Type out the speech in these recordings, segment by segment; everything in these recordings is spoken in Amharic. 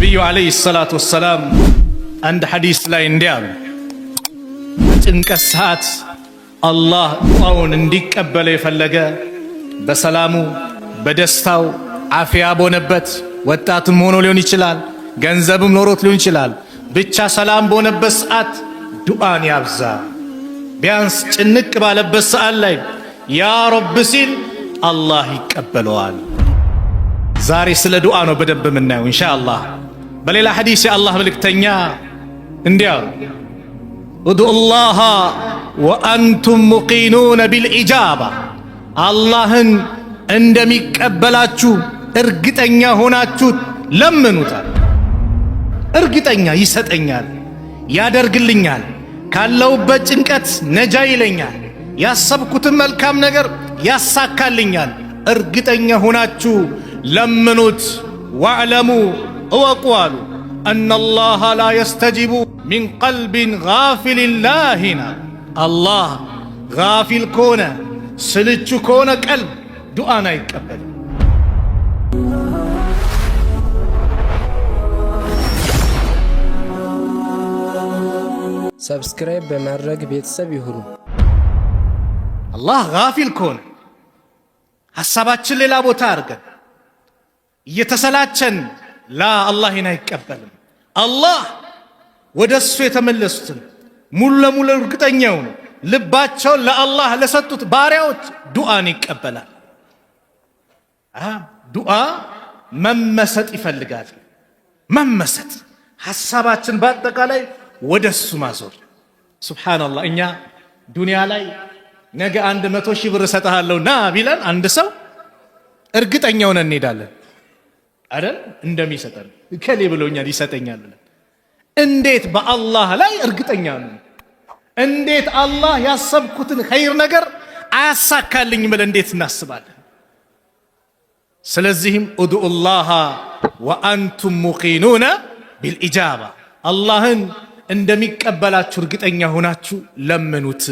ነቢዩ ዓለይሂ ሰላቱ ወሰላም አንድ ሐዲስ ላይ እንዲህ አሉ። በጭንቀት ሰዓት አላህ ዱዓውን እንዲቀበለው የፈለገ በሰላሙ በደስታው አፍያ በሆነበት ወጣትም ሆኖ ሊሆን ይችላል፣ ገንዘብም ኖሮት ሊሆን ይችላል። ብቻ ሰላም በሆነበት ሰዓት ዱዓን ያብዛ። ቢያንስ ጭንቅ ባለበት ሰዓት ላይ ያ ረብ ሲል አላህ ይቀበለዋል። ዛሬ ስለ ዱዓ ነው በደንብ የምናየው ኢንሻአላህ። በሌላ ሐዲስ የአላህ መልእክተኛ እንዲህ አሉ፣ ኡድዑላህ ወአንቱም ሙቂኑነ ቢልኢጃባ፣ አላህን እንደሚቀበላችሁ እርግጠኛ ሆናችሁ ለምኑታል። እርግጠኛ ይሰጠኛል፣ ያደርግልኛል፣ ካለውበት ጭንቀት ነጃ ይለኛል፣ ያሰብኩትን መልካም ነገር ያሳካልኛል። እርግጠኛ ሆናችሁ ለምኑት። ወዕለሙ እወቁ አሉ አነላህ ላ የስተጂቡ ሚን ቀልቢን ጋፊልን ላሂን። አላህ ጋፊል ከሆነ ስልቹ ከሆነ ቀልብ ዱዓን አይቀበልም። ሰብስክራይብ በማድረግ ቤተሰብ ይሁኑ። አላህ ጋፊል ከሆነ ሐሳባችን ሌላ ቦታ አድርገን እየተሰላቸን አላህን አይቀበልም። አላህ ወደ እሱ የተመለሱትን ሙሉ ለሙሉ እርግጠኛው ነው ልባቸውን ለአላህ ለሰጡት ባሪያዎች ዱዓን ይቀበላል። ዱዓ መመሰጥ ይፈልጋል። መመሰጥ ሐሳባችን በአጠቃላይ ወደ እሱ ማዞር። ሱብሓነላህ፣ እኛ ዱንያ ላይ ነገ 100,000 ብር እሰጥሃለሁ ና ቢለን አንድ ሰው እርግጠኛ ሆነን እንሄዳለን አይደል? እንደሚሰጠን ከሌ ብሎኛል ይሰጠኛል ብለን። እንዴት በአላህ ላይ እርግጠኛ ነው? እንዴት አላህ ያሰብኩትን ኸይር ነገር አያሳካልኝ ብለን እንዴት እናስባለን? ስለዚህም ኡድዑላህ ወአንቱም ሙቂኑነ ቢልኢጃባ፣ አላህን እንደሚቀበላችሁ እርግጠኛ ሆናችሁ ለምኑት።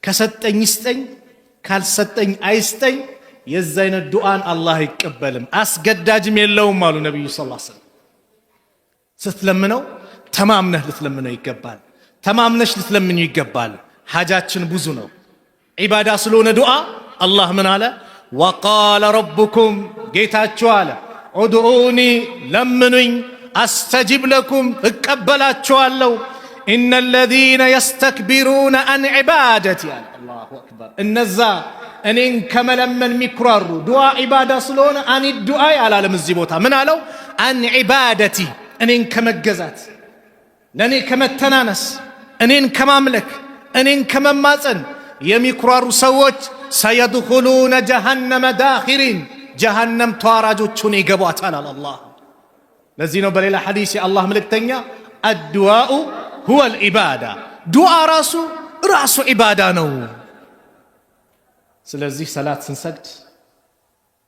ከሰጠኝ ይስጠኝ፣ ካልሰጠኝ አይስጠኝ። የዛ አይነት ዱዓን አላህ አይቀበልም፣ አስገዳጅም የለውም አሉ ነቢዩ ሰለላሁ ዐለይሂ ወሰለም። ስትለምነው ተማምነህ ልትለምነው ይገባል። ተማምነሽ ልትለምኑ ይገባል። ሐጃችን ብዙ ነው፣ ዒባዳ ስለሆነ ዱዓ አላህ ምን አለ? ወቃለ ረቡኩም፣ ጌታችሁ አለ ኡድዑኒ፣ ለምኑኝ፣ አስተጂብ ለኩም፣ እቀበላችኋለሁ። ኢነ ለዚነ የስተክቢሩነ አን ዒባደቲ፣ አላሁ አክበር፣ እነዛ እኔን ከመለመን የሚኩራሩ ዱዓ ዒባዳ ስለሆነ አን ዱዓይ አላለም። እዚህ ቦታ ምን አለው? አን ዒባደቲ፣ እኔን ከመገዛት፣ ለእኔ ከመተናነስ፣ እኔን ከማምለክ፣ እኔን ከመማፀን የሚኩራሩ ሰዎች ሰየድኹሉነ ጀሃነመ ዳኺሪን፣ ጀሃነም ተዋራጆቹን ይገቧታል አላህ። ለዚህ ነው በሌላ ሐዲስ የአላህ መልእክተኛ አድዋኡ ሁወል ዒባዳ፣ ዱዓ ራሱ ዒባዳ ነው። ስለዚህ ሰላት ስንሰግድ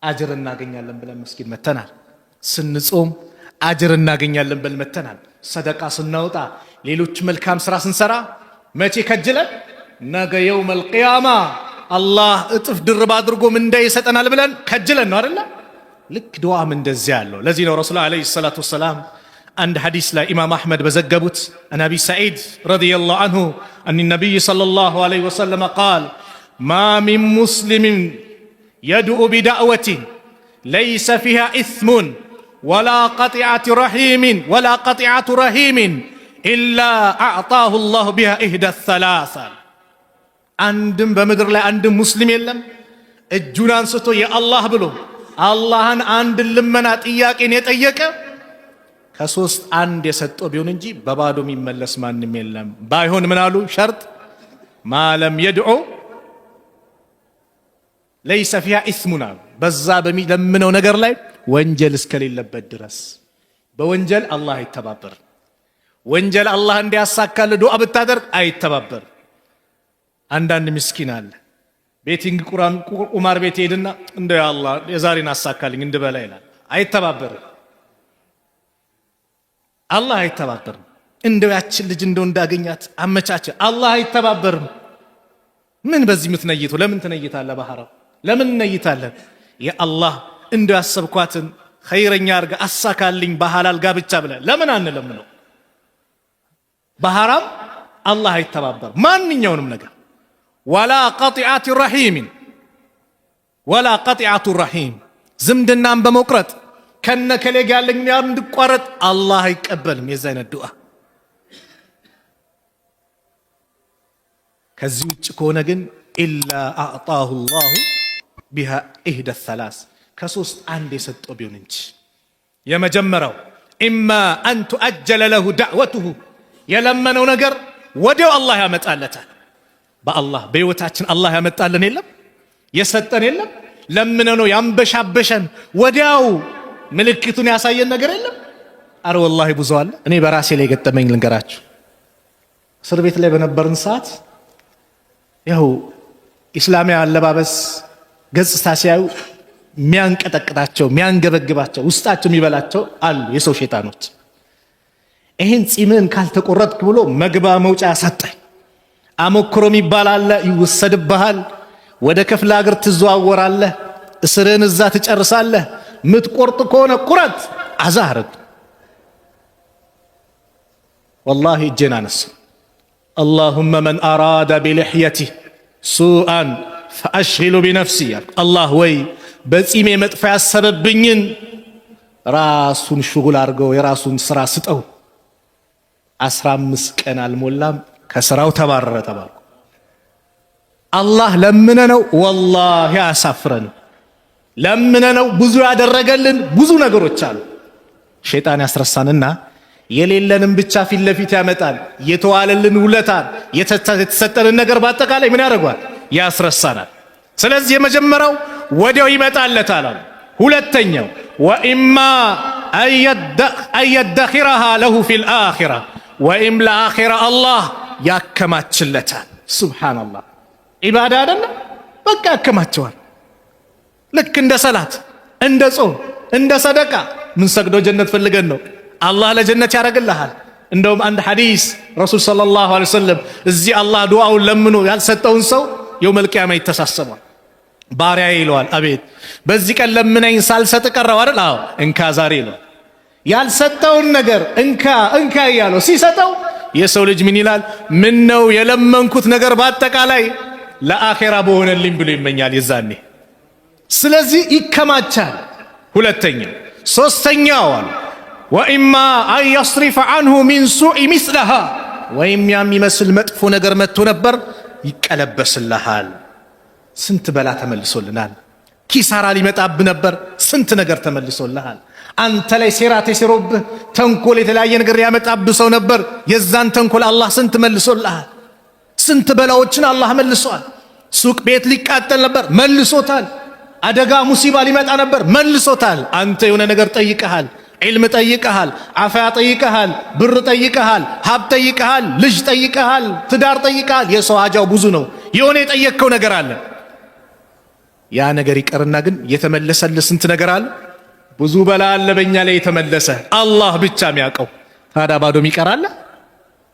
አጅር እናገኛለን ብለን መስጊድ መተናል። ስንጾም አጅር እናገኛለን ብለን መተናል። ሰደቃ ስናወጣ፣ ሌሎች መልካም ስራ ስንሰራ መቼ ከጅለን? ነገ የውመል ቂያማ አላህ እጥፍ ድርብ አድርጎ ምንዳ ይሰጠናል ብለን ከጅለን ነው አይደለ? ልክ ዱዓም እንደዚያ ያለው። ለዚህ ነው ረሱል ዓለይሂ ሰላቱ ወሰላም አንድ ሐዲስ ላይ ኢማም አሕመድ በዘገቡት አን አቢ ሰዒድ ረዲየላሁ ዐንሁ አን ነቢይ ሰለላሁ ዐለይሂ ወሰለም ቃል ማ ሚን ሙስሊምን የድዑ ቢዳዕወቲን ለይሰ ፊሃ ኢስሙን ወላ ቀጢዐቱ ረሒሚን ኢላ አዕጣሁ ላሁ ቢሃ ኢህዳ ሰላሳ። አንድም በምድር ላይ አንድም ሙስሊም የለም እጁን አንስቶ የአላህ ብሎ አላህን አንድ ልመና ጥያቄን የጠየቀ ከሶስት አንድ የሰጠው ቢሆን እንጂ በባዶ የሚመለስ ማንም የለም። ባይሆን ምን አሉ? ሸርጥ ማለም የድዑ ለይሰ ፊሃ ኢስሙን አሉ። በዛ በሚለምነው ነገር ላይ ወንጀል እስከሌለበት ድረስ። በወንጀል አላህ አይተባበር። ወንጀል አላህ እንዲያሳካል ዱዓ ብታደርግ አይተባበር። አንዳንድ ምስኪን አለ ቤቲንግ ቁማር ቤት ሄድና እንደ አላህ የዛሬን አሳካልኝ እንድበላ ይላል። አይተባበርም። አላህ አይተባበርም። እንደው ያችን ልጅ እንደው እንዳገኛት አመቻቸ፣ አላህ አይተባበርም። ምን በዚህ ምትነይቱ? ለምን ትነይታለህ? ባህራው ለምን ነይታለህ? የአላህ እንደው ያሰብኳትን ኸይረኛ አርጋ አሳካልኝ በሐላል ጋብቻ ብለን ለምን አንለምነው? በሐራም አላህ አይተባበር ማንኛውንም ነገር። ወላ ቀጢዓቱ ረሒም ዝምድናን በመቁረጥ ከነከሌ ጋር ያለኝ እንድቋረጥ አላህ አይቀበልም የዛ አይነት ዱዓ። ከዚህ ውጭ ከሆነ ግን ኢላ አዕጣሁ ላሁ ቢሃ ኢህደ ሰላስ ከሶስት አንድ የሰጠው ቢሆን እንጂ። የመጀመሪያው ኢማ አን ቱአጀለ ለሁ ዳዕወቱሁ የለመነው ነገር ወዲያው አላህ ያመጣለታል። በአላህ በህይወታችን አላህ ያመጣልን የለም የሰጠን የለም። ለምነነው ያንበሻበሸን ወዲያው ምልክቱን ያሳየን ነገር የለም። አረ ወላሂ ብዙ አለ። እኔ በራሴ ላይ ገጠመኝ ልንገራችሁ። እስር ቤት ላይ በነበርን ሰዓት ያው ኢስላማዊ አለባበስ ገጽታ ሲያዩ የሚያንቀጠቅጣቸው የሚያንገበግባቸው ውስጣቸው የሚበላቸው አሉ የሰው ሸይጣኖች። ይሄን ጺምን ካልተቆረጥክ ብሎ መግባ መውጫ ያሳጣኝ። አሞክሮ የሚባል አለ፣ ይወሰድብሃል። ወደ ክፍለ ሀገር ትዘዋወራለህ፣ እስርህን እዛ ትጨርሳለህ። ምትቆርጥ ከሆነ ቁረጥ አዛርግ። ወላሂ እጄን አነሳ። አላሁመ መን አራደ ቢልሕየቲ ሱአን ፈአሽጊሉ ቢነፍሲ። አላህ ወይ በጺሜ መጥፎ ያሰበብኝን ራሱን ሽጉል አድርገው የራሱን ስራ ስጠው። 15 ቀን አልሞላም ከስራው ተባረረ ተባልኩ። አላህ ለምነነው ወላሂ አያሳፍረንም። ለምነነው ብዙ ያደረገልን ብዙ ነገሮች አሉ። ሸይጣን ያስረሳንና የሌለንም ብቻ ፊት ለፊት ያመጣል። የተዋለልን ውለታን የተሰጠንን ነገር በአጠቃላይ ምን ያደርጓል? ያስረሳናል። ስለዚህ የመጀመሪያው ወዲያው ይመጣለታል። ሁለተኛው ወኢማ አየደኺረሃ ለሁ ፊል አኺራ ወኢም ለአኺራ አላህ ያከማችለታል። ሱብሓነላህ ኢባዳ አይደለ? በቃ ያከማቸዋል። ልክ እንደ ሰላት፣ እንደ ጾም፣ እንደ ሰደቃ ምን ሰግደው ጀነት ፈልገን ነው አላህ ለጀነት ያደርግልሃል። እንደውም አንድ ሐዲስ ረሱል ሰለላሁ ዐለይሂ ወሰለም እዚህ አላህ ዱዓውን ለምኖ ያልሰጠውን ሰው የውመል ቂያማ ይተሳሰባል። ባሪያዬ ይለዋል፣ አቤት በዚህ ቀን ለምነኝ ሳልሰጥ ቀረው አይደል? አዎ እንካ ዛሬ ነው። ያልሰጠውን ነገር እንካ እንካ እያለው ሲሰጠው የሰው ልጅ ምን ይላል? ምን ነው የለመንኩት ነገር በአጠቃላይ ለአኼራ በሆነልኝ ብሎ ይመኛል የዛኔ። ስለዚህ ይከማቻል። ሁለተኛው ሶስተኛው አሉ ወኢማ አን የስሪፈ አንሁ ሚን ሱኢ ሚስለሃ ወይም የሚመስል መጥፎ ነገር መጥቶ ነበር ይቀለበስልሃል። ስንት በላ ተመልሶልናል። ኪሳራ ሊመጣብ ነበር፣ ስንት ነገር ተመልሶልሃል። አንተ ላይ ሴራ ተሰሮብህ ተንኮል የተለያየ ነገር ያመጣብህ ሰው ነበር፣ የዛን ተንኮል አላህ ስንት መልሶልሃል። ስንት በላዎችን አላህ መልሷል። ሱቅ ቤት ሊቃጠል ነበር መልሶታል። አደጋ ሙሲባ ሊመጣ ነበር መልሶታል። አንተ የሆነ ነገር ጠይቀሃል፣ ዒልም ጠይቀሃል፣ አፍያ ጠይቀሃል፣ ብር ጠይቀሃል፣ ሀብት ጠይቀሃል፣ ልጅ ጠይቀሃል፣ ትዳር ጠይቀሃል። የሰው ሀጃው ብዙ ነው። የሆነ የጠየቅከው ነገር አለ። ያ ነገር ይቀርና ግን የተመለሰልህ ስንት ነገር አለ። ብዙ በላ አለ በእኛ ላይ የተመለሰ አላህ ብቻ የሚያውቀው። ታዲያ ባዶም ይቀራል?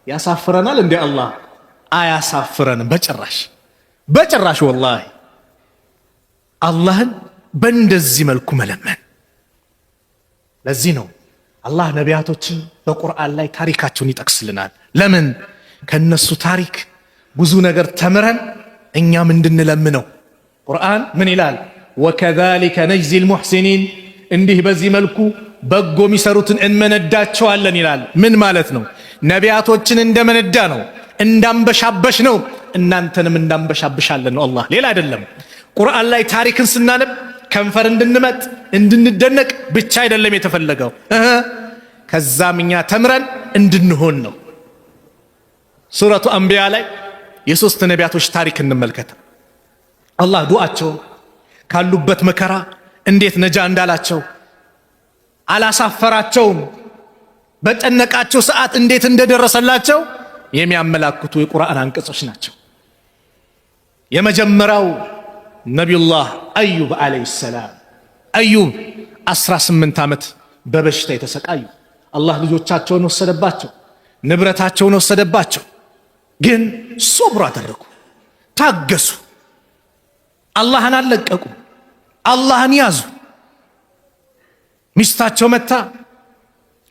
ያሳፍረናል እንዴ? አላህ አያሳፍረንም በጭራሽ በጭራሽ። ወላሂ አላህን በእንደዚህ መልኩ መለመን። ለዚህ ነው አላህ ነቢያቶችን በቁርአን ላይ ታሪካቸውን ይጠቅስልናል። ለምን? ከነሱ ታሪክ ብዙ ነገር ተምረን እኛም እንድንለምነው። ቁርአን ምን ይላል? ወከዛሊከ ነጅዚል ሙሕሲኒን፣ እንዲህ በዚህ መልኩ በጎ የሚሰሩትን እንመነዳቸዋለን ይላል። ምን ማለት ነው? ነቢያቶችን እንደመነዳ ነው፣ እንዳንበሻበሽ ነው፣ እናንተንም እንዳንበሻብሻለን ነው አላህ፣ ሌላ አይደለም። ቁርአን ላይ ታሪክን ስናነብ ከንፈር እንድንመጥ እንድንደነቅ ብቻ አይደለም የተፈለገው፣ ከዛም እኛ ተምረን እንድንሆን ነው። ሱረቱ አንቢያ ላይ የሶስት ነቢያቶች ታሪክ እንመልከት። አላህ ዱዓቸውን ካሉበት መከራ እንዴት ነጃ እንዳላቸው አላሳፈራቸውም። በጨነቃቸው ሰዓት እንዴት እንደደረሰላቸው የሚያመላክቱ የቁርአን አንቀጾች ናቸው። የመጀመሪያው ነቢዩላህ አዩብ ዓለይሂ ሰላም። አዩብ 18 ዓመት በበሽታ የተሰቃዩ፣ አላህ ልጆቻቸውን ወሰደባቸው፣ ንብረታቸውን ወሰደባቸው። ግን ሶብር አደረጉ፣ ታገሱ፣ አላህን አልለቀቁ፣ አላህን ያዙ። ሚስታቸው መታ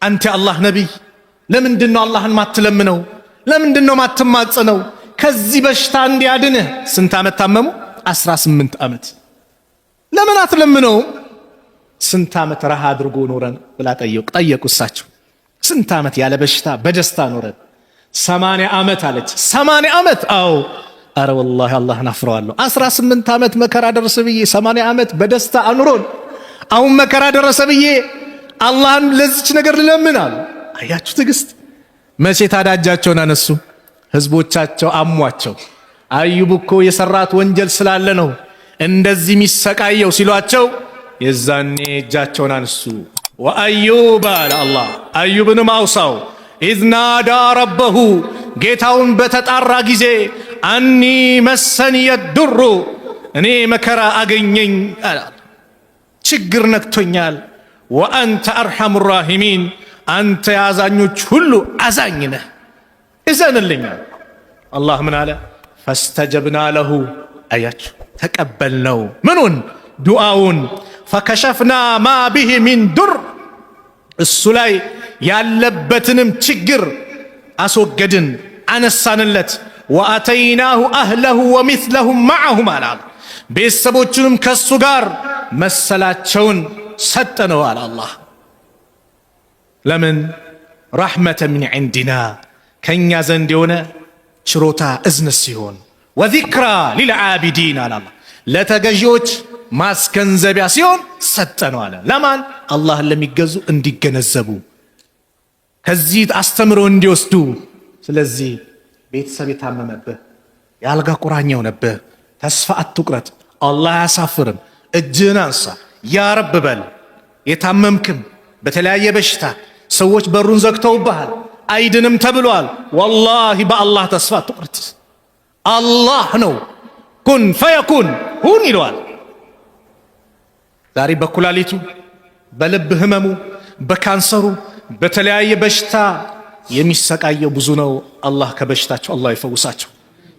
አንተ የአላህ ነቢይ ለምንድነው አላህን ማትለምነው? ለምንድነው ማትማጽነው? ከዚህ በሽታ እንዲያድንህ። ስንት ዓመት ታመሙ? 18 ዓመት። ለምን አትለምነው? ስንት ዓመት ረሃ አድርጎ ኖረን ብላ ጠየቁ እሳቸው። ስንት ዓመት ያለ በሽታ በደስታ ኖረን? 80 ዓመት አለች። 80 ዓመት? አዎ። አረ ወላሂ አላህን አፍረዋለሁ። 18 ዓመት መከራ ደረሰ ብዬ 80 ዓመት በደስታ አኑሮን አሁን መከራ ደረሰ ብዬ አላህን ለዚች ነገር ልለምን አሉ። አያችሁ ትዕግስት። መቼ ታዳጃቸውን አነሱ? ህዝቦቻቸው አሟቸው። አዩብ እኮ የሰራት ወንጀል ስላለ ነው እንደዚህ የሚሰቃየው ሲሏቸው የዛኔ እጃቸውን አነሱ። ወአዩብ አለ አላህ አዩብንም አውሳው ኢዝ ናዳ ረበሁ ጌታውን በተጣራ ጊዜ አኒ መሰንየ ዱሩ እኔ መከራ አገኘኝ አለ፣ ችግር ነክቶኛል። ወአንተ አርሐሙ ራሒሚን አንተ የአዛኞች ሁሉ አዛኝ ነህ፣ እዘንልኛል። አላህ ምን አለ? ፈስተጀብና ለሁ አያችሁ ተቀበልነው። ምኑን? ዱዓውን። ፈከሸፍና ማ ቢሂ ሚን ዱር እሱ ላይ ያለበትንም ችግር አስወገድን አነሳንለት። ወአተይናሁ አህለሁ ወሚስለሁም መዐሁም አለ ቤተሰቦቹንም ከሱ ጋር መሰላቸውን ሰጠነው አለ አላህ። ለምን? ረሕመተ ሚን ዒንዲና ከእኛ ዘንድ የሆነ ችሮታ እዝነት ሲሆን፣ ወዚክራ ሊልዓቢዲን አለ አላህ ለተገዢዎች ማስገንዘቢያ ሲሆን ሰጠነው አለ። ለማን? አላህን ለሚገዙ እንዲገነዘቡ ከዚህ አስተምሮ እንዲወስዱ። ስለዚህ ቤተሰብ የታመመብህ የአልጋ ቁራኛ ሆነብህ ተስፋ አትቁረጥ። አላህ አያሳፍርም። እጅህን አንሳ ያ ረብ በል። የታመምክም በተለያየ በሽታ ሰዎች በሩን ዘግተውብሃል አይድንም ተብሏል። ወላሂ በአላህ ተስፋ አትቁረጥ። አላህ ነው ኩን ፈየኩን ሁን ይለዋል። ዛሬ በኩላሊቱ በልብ ህመሙ በካንሰሩ በተለያየ በሽታ የሚሰቃየው ብዙ ነው። አላህ ከበሽታቸው አላህ ይፈውሳቸው።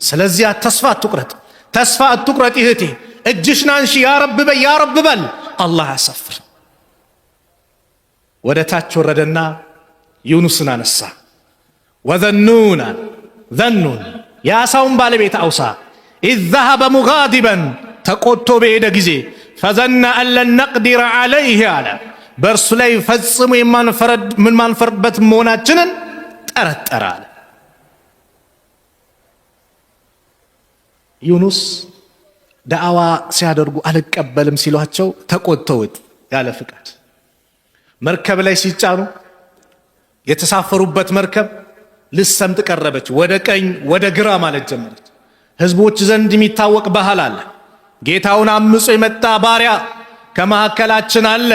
ስለዚህ ተስፋ አትቁረጥ፣ ተስፋ አትቁረጥ እህቴ። እጅሽን አንሺ ያ ረብ በል፣ ያ ረብ በል። አላህ ያሳፍር። ወደ ታች ወረደና ዩኑስን አነሳ። ወዘኑን ዘኑን የአሳውን ባለቤት አውሳ ኢዝ ዘሀበ ሙጋዲበን ተቆጥቶ በሄደ ጊዜ ፈዘነ አን ለን ነቅዲረ ዐለይህ አለ በእርሱ ላይ ፈጽሞ የማንፈርድበት መሆናችንን ጠረጠረ አለ። ዩኑስ ዳዕዋ ሲያደርጉ አልቀበልም ሲሏቸው ተቆጥተውት ያለ ፍቃድ መርከብ ላይ ሲጫኑ የተሳፈሩበት መርከብ ልሰምጥ ቀረበች። ወደ ቀኝ ወደ ግራ ማለት ጀመረች። ህዝቦች ዘንድ የሚታወቅ ባህል አለ። ጌታውን አምጾ የመጣ ባሪያ ከመካከላችን አለ፣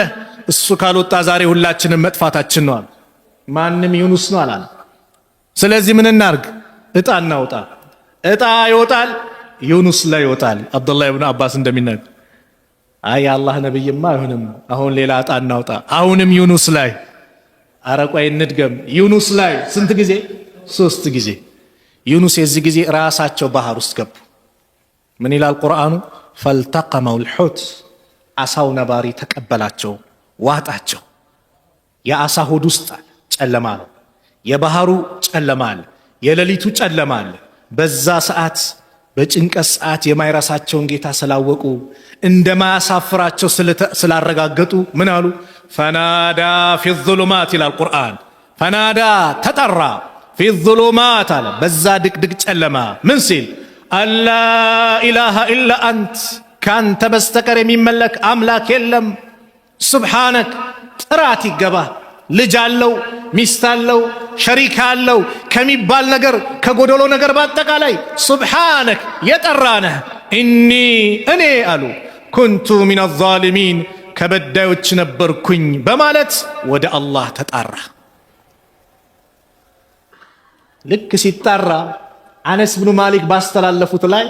እሱ ካልወጣ ዛሬ ሁላችንም መጥፋታችን ነው አሉ። ማንም ዩኑስ ነው አላለ። ስለዚህ ምን እናርግ? እጣ እናውጣ። እጣ ይወጣል፣ ዩኑስ ላይ ይወጣል። አብዱላህ ኢብኑ አባስ እንደሚናገር አይ አላህ ነብይማ አይሆንም፣ አሁን ሌላ እጣ እናውጣ። አሁንም ዩኑስ ላይ አረቋይ እንድገም። ዩኑስ ላይ ስንት ጊዜ? 3 ጊዜ። ዩኑስ የዚህ ጊዜ ራሳቸው ባህር ውስጥ ገቡ። ምን ይላል ቁርአኑ? ፈልተቀመው ልሑት አሳው ነባሪ ተቀበላቸው፣ ዋጣቸው። የአሳ ሆድ ውስጥ ጨለማ ነው፣ የባህሩ ጨለማ አለ፣ የሌሊቱ ጨለማ አለ። በዛ ሰዓት በጭንቀት ሰዓት የማይረሳቸውን ጌታ ስላወቁ እንደማያሳፍራቸው ስላረጋገጡ ምን አሉ? ፈናዳ ፊ ዙሉማት ይላል ቁርአን። ፈናዳ ተጠራ፣ ፊ ዙሉማት አለ በዛ ድቅድቅ ጨለማ ምን ሲል? አላ ኢላሃ ኢላ አንት ካንተ በስተቀር የሚመለክ አምላክ የለም። ሱብሓነክ ጥራት ይገባ። ልጅ አለው፣ ሚስት አለው፣ ሸሪክ አለው ከሚባል ነገር ከጎደሎ ነገር በአጠቃላይ ሱብሓነክ የጠራነህ። እኔ አሉ ኩንቱ ሚነ ዛሊሚን ከበዳዮች ነበርኩኝ በማለት ወደ አላህ ተጣራ። ልክ ሲጣራ አነስ ብኑ ማሊክ ባስተላለፉት ላይ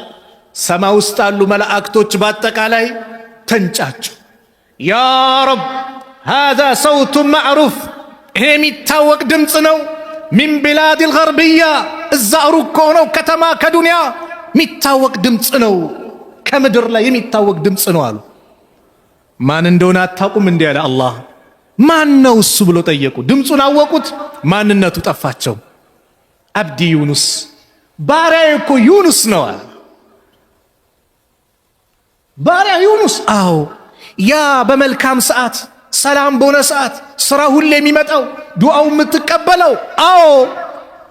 ሰማይ ውስጥ ያሉ መላእክቶች በአጠቃላይ ተንጫጩ። ያ ረብ ሃዛ ሰውቱ ማዕሩፍ፣ ይሄ የሚታወቅ ድምፅ ነው። ሚን ቢላድ ልገርብያ እዛ ሩቅ ከሆነው ከተማ ከዱንያ የሚታወቅ ድምፅ ነው፣ ከምድር ላይ የሚታወቅ ድምፅ ነው አሉ። ማን እንደሆነ አታውቁም? እንዲህ ያለ አላህ ማን ነው እሱ ብሎ ጠየቁ። ድምፁን አወቁት፣ ማንነቱ ጠፋቸው። አብዲ ዩኑስ፣ ባሪያዬ እኮ ዩኑስ ነው አለ። ባሪያ ዩኑስ? አዎ፣ ያ በመልካም ሰዓት፣ ሰላም በሆነ ሰዓት፣ ስራ ሁሌ የሚመጣው ዱዓው የምትቀበለው። አዎ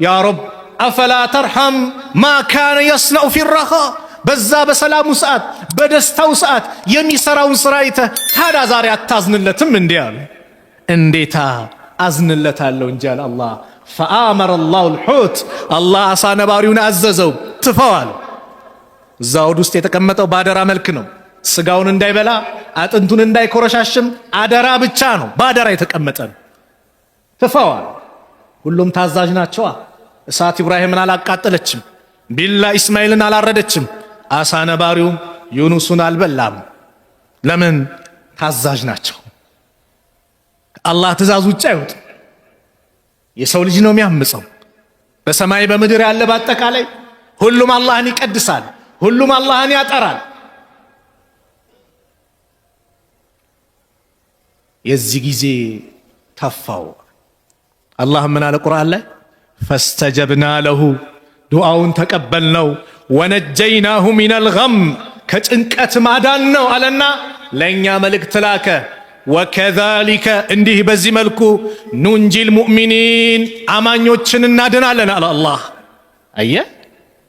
ያ ረብ አፈላ ተርሐም ማ ካነ የስነኡ ፊረኻ፣ በዛ በሰላሙ ሰዓት በደስታው ሰዓት የሚሰራውን ስራ አይተህ ታዲያ ዛሬ አታዝንለትም እንዴ አሉ። እንዴታ አዝንለታለሁ እንጂ አለ አላህ። ፈአመረ ላሁ ልሑት፣ አላህ አሳ ነባሪውን አዘዘው፣ ትፈዋል። እዛ ሆድ ውስጥ የተቀመጠው በአደራ መልክ ነው። ስጋውን እንዳይበላ አጥንቱን እንዳይኮረሻሽም አደራ ብቻ ነው፣ በአደራ የተቀመጠ ነው። ትፈዋል። ሁሉም ታዛዥ ናቸዋ። እሳት ኢብራሂምን አላቃጠለችም፣ ቢላ ኢስማኤልን አላረደችም፣ አሳ ነባሪውም ዩኑስን አልበላም። ለምን? ታዛዥ ናቸው። አላህ ትእዛዝ ውጭ አይወጥ። የሰው ልጅ ነው የሚያምፀው። በሰማይ በምድር ያለ በአጠቃላይ ሁሉም አላህን ይቀድሳል፣ ሁሉም አላህን ያጠራል። የዚህ ጊዜ ተፋው። አላህ ምን አለ ቁርአን ላይ? ፈስተጀብና ለሁ፣ ዱዓውን ተቀበልነው፣ ወነጀይናሁ ሚነል ገም፣ ከጭንቀት ማዳን ነው አለና ለእኛ መልእክት ላከ። ወከዛሊከ፣ እንዲህ በዚህ መልኩ ኑንጂል ሙእሚኒን፣ አማኞችን እናድናለን አለ አላህ። አየ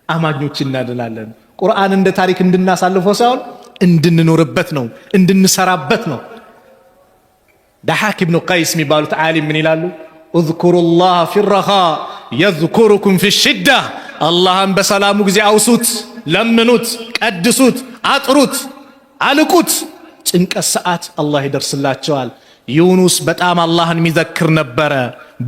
አማኞችን እናድናለን። ቁርአን እንደ ታሪክ እንድናሳልፈው ሳይሆን እንድንኖርበት ነው፣ እንድንሰራበት ነው። ዳሓክ ብኑ ቀይስ የሚባሉት ዓሊም ምን ይላሉ? እዝኩሩ ላህ ፊረኻ የዝኩሩኩም ፊሽዳ፣ አላህን በሰላሙ ጊዜ አውሱት፣ ለምኑት፣ ቀድሱት፣ አጥሩት፣ አልቁት። ጭንቀት ሰዓት አላህ ይደርስላቸዋል። ዩኑስ በጣም አላህን የሚዘክር ነበረ።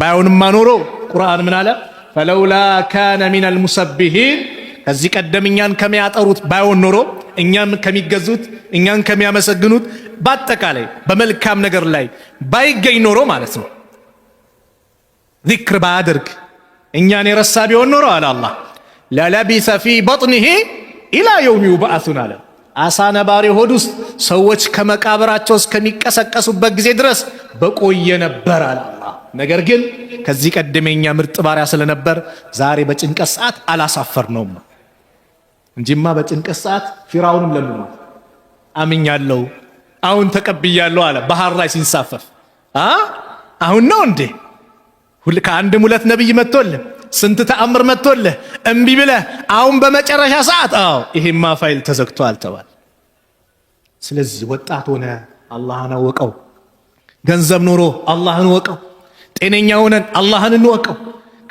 ባይሆንማ ኖሮ ቁርአን ምን አለ? ፈለውላ ካነ ሚነል ሙሰቢሂን፣ ከዚህ ቀደም እኛን ከሚያጠሩት ባይሆን ኖሮ፣ እኛም ከሚገዙት፣ እኛን ከሚያመሰግኑት፣ በአጠቃላይ በመልካም ነገር ላይ ባይገኝ ኖሮ ማለት ነው። ዚክር ባያደርግ እኛን የረሳ ቢሆን ኖሮ አለ አላህ ለለቢሰ ፊ በጥኒሂ ኢላ የውም ዩብዓሱን አለ። አሳ ነባሪ ሆድ ውስጥ ሰዎች ከመቃብራቸው እስከሚቀሰቀሱበት ጊዜ ድረስ በቆየ ነበር አለ አላህ። ነገር ግን ከዚህ ቀደም የኛ ምርጥ ባሪያ ስለነበር ዛሬ በጭንቀት ሰዓት አላሳፈርነውም እንጂማ በጭንቀት ሰዓት ፊራውንም ለምኑ አምኛለሁ፣ አሁን ተቀብያለሁ አለ። ባህር ላይ ሲንሳፈፍ አሁን ነው እንዴ? ከአንድም ሁለት ነብይ መጥቶልህ ስንት ተአምር መጥቶልህ እምቢ ብለህ አሁን በመጨረሻ ሰዓት ይሄማ ፋይል ተዘግቷል ተባለ። ስለዚህ ወጣት ሆነ አላህን አወቀው፣ ገንዘብ ኖሮ አላህን ወቀው፣ ጤነኛ ሆነን አላህን እንወቀው።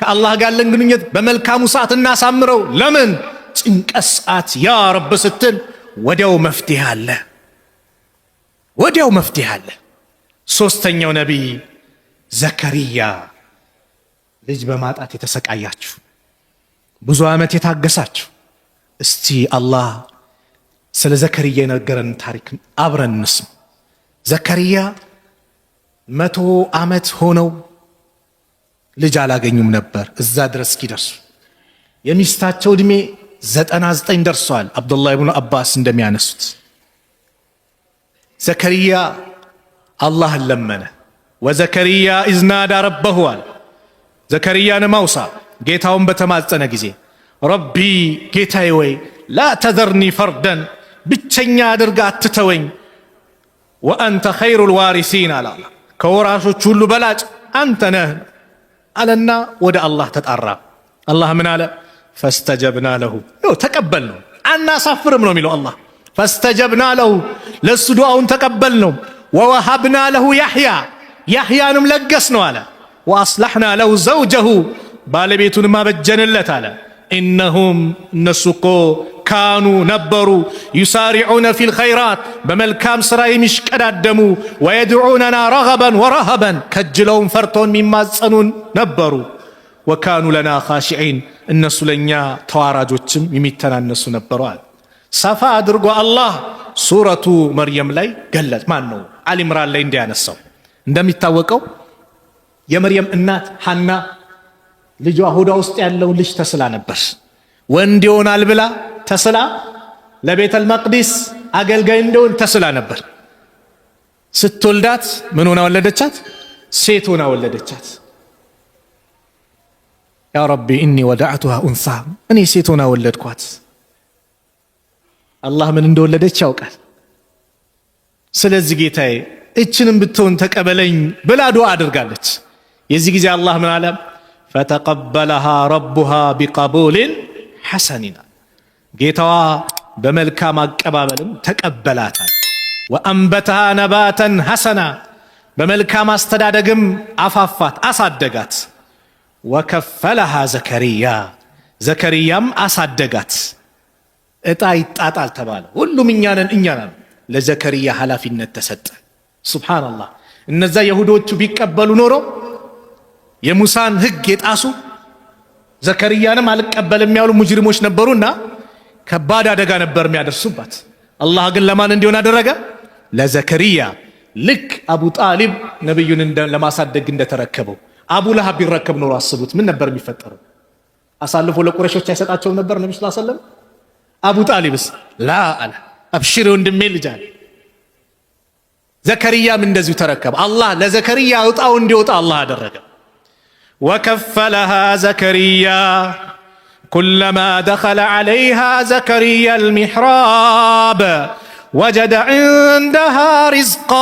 ከአላህ ጋር ያለን ግንኙነት በመልካሙ ሰዓት እናሳምረው። ለምን? ጭንቀት ሰዓት ያ ረብ ስትል ወዲያው መፍትሄ አለ፣ ወዲያው መፍትሄ አለ። ሶስተኛው ነቢይ ዘከሪያ፣ ልጅ በማጣት የተሰቃያችሁ ብዙ ዓመት የታገሳችሁ፣ እስቲ አላህ ስለ ዘከሪያ የነገረን ታሪክ አብረን እንስማ። ዘከሪያ 100 ዓመት ሆነው ልጅ አላገኙም ነበር እዛ ድረስ እስኪደርሱ። የሚስታቸው ዕድሜ 99 ደርሷል። አብዱላህ ብኑ አባስ እንደሚያነሱት ዘከሪያ አላህን ለመነ። ወዘከሪያ ኢዝናዳ ረበሁ አለ። ዘከሪያን ማውሳ ጌታውን በተማጸነ ጊዜ ረቢ ጌታዬ ወይ ላ ተዘርኒ ፈርደን፣ ብቸኛ አድርጋ አትተወኝ፣ ወአንተ ኸይሩል ዋሪሲን አለ። ከወራሾች ሁሉ በላጭ አንተ ነህ አለና ወደ አላህ ተጣራ። አላህ ምን አለ? ፈስተጀብና ለሁ፣ ተቀበል ነው፣ አናሳፍርም ነው የሚለው አላህ። ፈስተጀብና ለሁ፣ ለሱ ዱዓውን ተቀበል ነው። ወወሃብና ለሁ ያሕያ፣ ያሕያንም ለገስ ነው አለ። ወአስላሕና ለሁ ዘውጀሁ፣ ባለቤቱንም አበጀንለት አለ። ኢነሁም እነሱ እኮ ካኑ ነበሩ፣ ዩሳሪዑነ ፊል ኸይራት፣ በመልካም ሥራ የሚሽቀዳደሙ፣ ወየድዑነና ረገበን ወረሀበን፣ ከጅለውን ፈርተውን የሚማጸኑን ነበሩ። ወካኑ ለና ኻሺዒን፣ እነሱ ለእኛ ተዋራጆችም የሚተናነሱ ነበሩ አለ። ሰፋ አድርጎ አላህ ሱረቱ መርየም ላይ ገለጽ። ማን ነው አሊ ኢምራን ላይ እንዲያነሳው። እንደሚታወቀው የመርየም እናት ሐና ልጇ ሆዷ ውስጥ ያለውን ልጅ ተስላ ነበር። ወንድ ይሆናል ብላ ተስላ፣ ለቤተል መቅዲስ አገልጋይ እንደሆን ተስላ ነበር። ስትወልዳት ምን ሆና ወለደቻት? ሴት ሆና ወለደቻት። ያ ረቢ ኢኒ ወደዕቱሃ ኡንሳ፣ እኔ ሴት ሆና ወለድኳት። አላህ ምን እንደወለደች ያውቃል። ስለዚህ ጌታዬ እችንም ብትሆን ተቀበለኝ ብላ ዱዓ አድርጋለች። የዚህ ጊዜ አላህ ምን አለ? ፈተቀበለሃ ረቡሃ ቢቀቡልን ሐሰኒና፣ ጌታዋ በመልካም አቀባበልም ተቀበላታል። ወአንበተሃ ነባተን ሐሰና፣ በመልካም አስተዳደግም አፋፋት አሳደጋት። ወከፈለሃ ዘከሪያ፣ ዘከሪያም አሳደጋት። እጣ ይጣጣል ተባለ። ሁሉም እኛነን ለዘከሪያ ኃላፊነት ተሰጠ። ሱብሃንአላህ። እነዛ የሁዶቹ ቢቀበሉ ኖሮ የሙሳን ህግ የጣሱ ዘከሪያንም አልቀበልም ያሉ ሙጅሪሞች ነበሩና ከባድ አደጋ ነበር የሚያደርሱባት። አላህ ግን ለማን እንዲሆን አደረገ? ለዘከሪያ። ልክ አቡ ጣሊብ ነብዩን ለማሳደግ እንደተረከበው አቡ ለሃብ ቢረከብ ኖሮ አስቡት ምን ነበር የሚፈጠረው? አሳልፎ ለቁረሾች አይሰጣቸውም ነበር ነብዩ ሰለላሁ ዐለይሂ ወሰለም። አቡ ጣሊብስ ላ አለ፣ አብሽር ወንድሜ ልጅ አለ። ዘከሪያም እንደዚሁ ተረከበ። አላህ ለዘከሪያ እጣው እንዲወጣ አላህ አደረገ። ወከፈለሃ ዘከሪያ ኩለማ ደኸለ ዐለይሃ ዘከሪያ አልሚሕራብ ወጀደ ዐንደሃ ሪዝቃ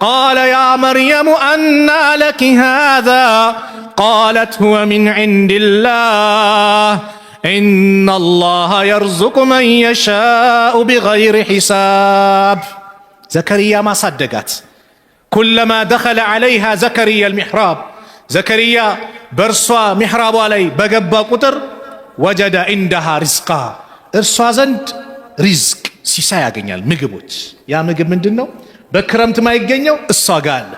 ቃለ ያ መርየሙ አና ለኪ ሃዛ ቃለት ሁወ ሚን ዐንዲላህ ኢነላህ የርዙቁ መን የሻኡ ቢገይሪ ሒሳብ። ዘከሪያ ማሳደጋት። ኩለማ ደኸለ ዐለይሃ ዘከሪያ አልሚሕራብ፣ ዘከሪያ በእርሷ ሚሕራቧ ላይ በገባ ቁጥር ወጀደ ዐንደሃ ሪዝቃ፣ እርሷ ዘንድ ሪዝቅ ሲሳይ ያገኛል። ምግቦች። ያ ምግብ ምንድን ነው? በክረምት ማይገኘው እሷ ጋር አለ፣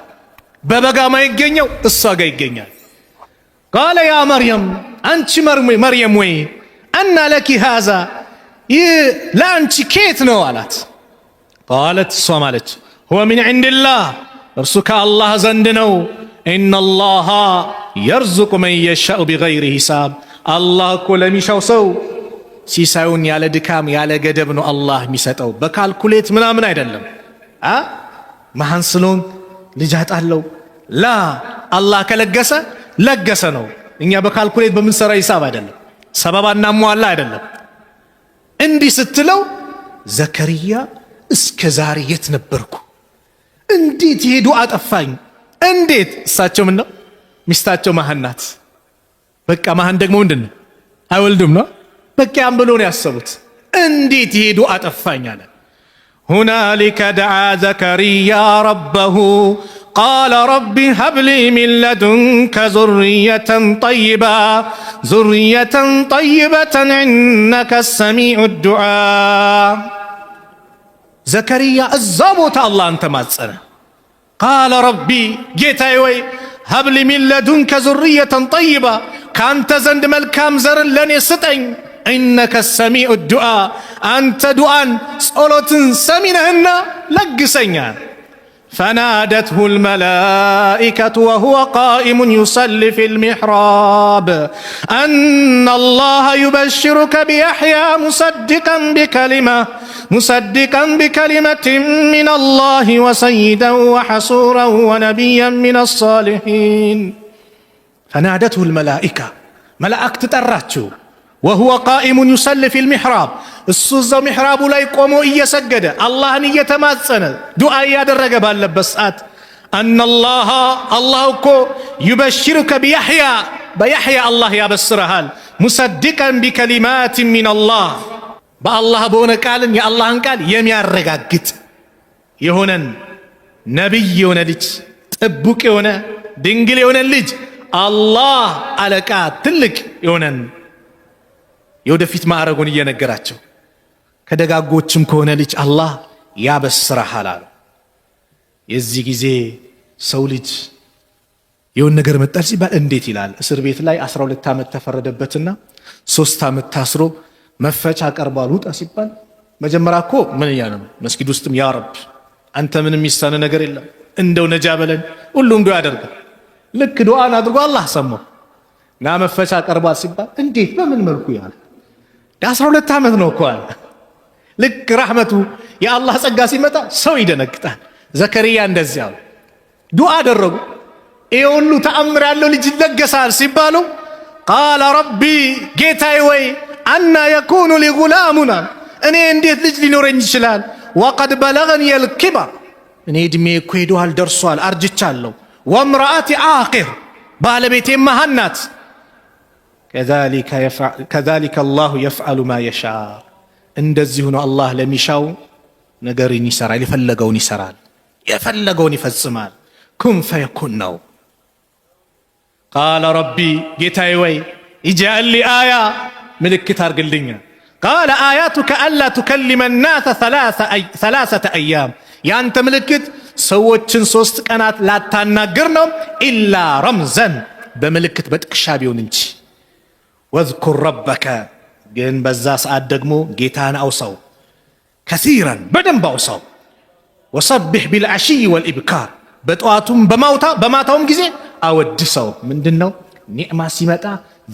በበጋ ማይገኘው እሷ ጋር ይገኛል። ቃለ ያ መርየም፣ አንቺ መርየም ወይ አና ለኪ ሃዛ፣ ይህ ለአንቺ ኬት ነው አላት። ቃለት፣ እሷ ማለች ሁወ ሚን ዐንዲላህ፣ እርሱ ከአላህ ዘንድ ነው። ኢነላሃ የርዙቁ መን የሻኡ ቢገይሪ ሂሳብ፣ አላህ እኮ ለሚሻው ሰው ሲሳዩን ያለ ድካም ያለ ገደብ ነው አላህ የሚሰጠው፣ በካልኩሌት ምናምን አይደለም። መሃን ስለሆን ልጅ አጣለው ላ፣ አላህ ከለገሰ ለገሰ ነው። እኛ በካልኩሌት በምንሰራ ሂሳብ አይደለም፣ ሰበባና ሟላ አይደለም። እንዲህ ስትለው ዘከሪያ እስከ ዛሬ የት ነበርኩ? እንዴት ይሄዱ አጠፋኝ? እንዴት? እሳቸው ምን ነው ሚስታቸው መሃን ናት። በቃ መሃን ደግሞ ምንድን ነው አይወልድም ነው። በቃ ያን ብሎ ነው ያሰቡት። እንዴት ይሄዱ አጠፋኝ አለ። ሁናሊከ ደዓ ዘከሪያ ረበሁ ቃለ ረቢ ሀብሊ ሚን ለዱንከ ዙርየተን ጠይበተን ኢነከ ሰሚዑ ዱዓ። ዘከሪያ እዛ ቦታ አላህን ተማጸነ። ቃለ ረቢ፣ ጌታዬ ወይ ሀብሊ ሚን ለዱንከ ዙርየተን ጠይባ፣ ከአንተ ዘንድ መልካም ዘርን ለእኔ ስጠኝ። ኢነከ ሰሚዑ ዱዓ፣ አንተ ዱዓን ጸሎትን ሰሚነህና ለግሰኛል። فنادته الملائكة وهو قائم يصلي في المحراب أن الله يبشرك بيحيى مصدقا بكلمة من الله وسيدا وحصورا ونبيا من الصالحين. فنادته الملائكة، ملائكة تتراتشو وهو قائم يصلي في المحراب، السوزة محراب لا يقوموا إيسجد الله نيتماثل دعاء يادرق باللبسات أن الله كو يبشرك بيحيى الله يا بسرهال مصدقا بكلمات من الله، بالله بونا قال يا الله قال يمي الرقاقت يهونا نبي يهونا لج تبوك يهونا دنجل يهونا لج الله على تلك يهونا የወደፊት ማዕረጉን እየነገራቸው ከደጋጎችም ከሆነ ልጅ አላህ ያበስረሃል አለ። የዚህ ጊዜ ሰው ልጅ የሆነ ነገር መጣል ሲባል እንዴት ይላል? እስር ቤት ላይ 12 ዓመት ተፈረደበትና 3 ዓመት ታስሮ መፈቻ ቀርቧል ውጣ ሲባል መጀመሪያ እኮ ምን እያለ ነው? መስጊድ ውስጥም ያ ረብ አንተ ምንም የሚሳነ ነገር የለም እንደው ነጃ በለን ሁሉም ዱዓ ያደርጋል። ልክ ዱዓን አድርጎ አላህ ሰማው እና መፈቻ ቀርቧል ሲባል እንዴት በምን መልኩ ያለ 12 ዓመት ነው እኮ አለ። ልክ ረሕመቱ የአላህ ጸጋ ሲመጣ ሰው ይደነግጣል። ዘከርያ እንደዚያው ዱዓ አደረጉ። ይሄ ሁሉ ተአምር ያለው ልጅ ይለገሳል ሲባሉ ቃለ ረቢ ጌታዬ ወይ አና የኩኑ ሊ ጉላሙን እኔ እንዴት ልጅ ሊኖረኝ ይችላል? ወቀድ በለገኒ አልኪበር እኔ እድሜ እኮ ሄዷል ደርሷል አርጅቻለሁ። ወምርአቲ አቂር ባለቤቴ መሃን ናት። ከዛሊከ አላሁ የፍዐሉ ማ የሻ እንደዚሁ ነው አላህ ለሚሻው ነገርን ይሰራል፣ የፈለገውን ይሰራል፣ የፈለገውን ይፈጽማል። ኩን ፈየኩን ነው። ቃለ ረቢ ጌታዬ ወይ ኢጅዐል ሊ አያ ምልክት አርግልኝ። ቃለ አያቱከ አላ ቱከሊመ ናሰ ሰላሰተ አያም ያንተ ምልክት ሰዎችን 3 ቀናት ላታናግር ነው። ኢላ ረምዘን በምልክት በጥቅሻ ቢሆን እንጂ። ወዝኩር ረበከ ግን በዛ ሰዓት ደግሞ ጌታን አውሳው፣ ከሲረን በደንብ አውሳው። ወሰቢሕ ቢልዓሽይ ወልኢብካር በጠዋቱም በማታውም ጊዜ አወድሰው። ምንድነው ኒዕማ ሲመጣ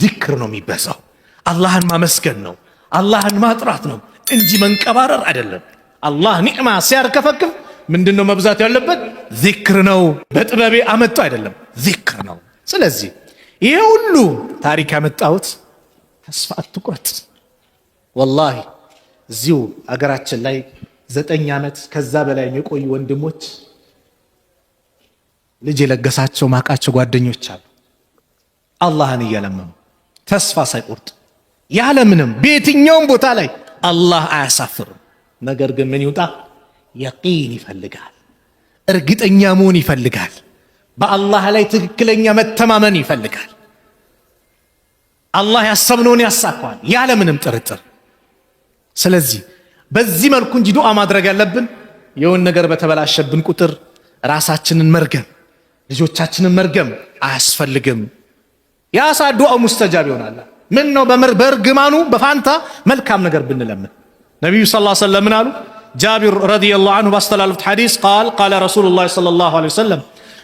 ዚክር ነው የሚበዛው፣ አላህን ማመስገን ነው፣ አላህን ማጥራት ነው እንጂ መንቀባረር አይደለም። አላህ ኒዕማ ሲያርከፈክፍ ምንድነው መብዛት ያለበት? ዚክር ነው። በጥበቤ አመጣ አይደለም፣ ዚክር ነው። ስለዚህ ይሄ ሁሉ ታሪክ ያመጣሁት ተስፋ አትቁረጥ። ወላሂ እዚሁ አገራችን ላይ 9 ዓመት ከዛ በላይ የቆዩ ወንድሞች ልጅ የለገሳቸው ማቃቸው ጓደኞች አሉ። አላህን እየለመኑ ተስፋ ሳይቆርጥ ያለምንም በየትኛውም ቦታ ላይ አላህ አያሳፍርም። ነገር ግን ምን ይውጣ? የቂን ይፈልጋል፣ እርግጠኛ መሆን ይፈልጋል፣ በአላህ ላይ ትክክለኛ መተማመን ይፈልጋል። አላህ ያሰብነውን ያሳካዋል ያለምንም ጥርጥር። ስለዚህ በዚህ መልኩ እንጂ ዱዓ ማድረግ ያለብን የሆነ ነገር በተበላሸብን ቁጥር ራሳችንን መርገም ልጆቻችንን መርገም አያስፈልግም። ያሳ ዱዓ ሙስተጃብ ይሆናል። ምን ነው በእርግማኑ በፋንታ መልካም ነገር ብንለምን። ነቢዩ ሰለላሁ ዐለይሂ ወሰለም ምን አሉ? ጃቢር ረዲየላሁ ዐንሁ ባስተላለፉት ሐዲስ ቃለ ረሱሉላህ ሰለላሁ ዐለይሂ ወሰለም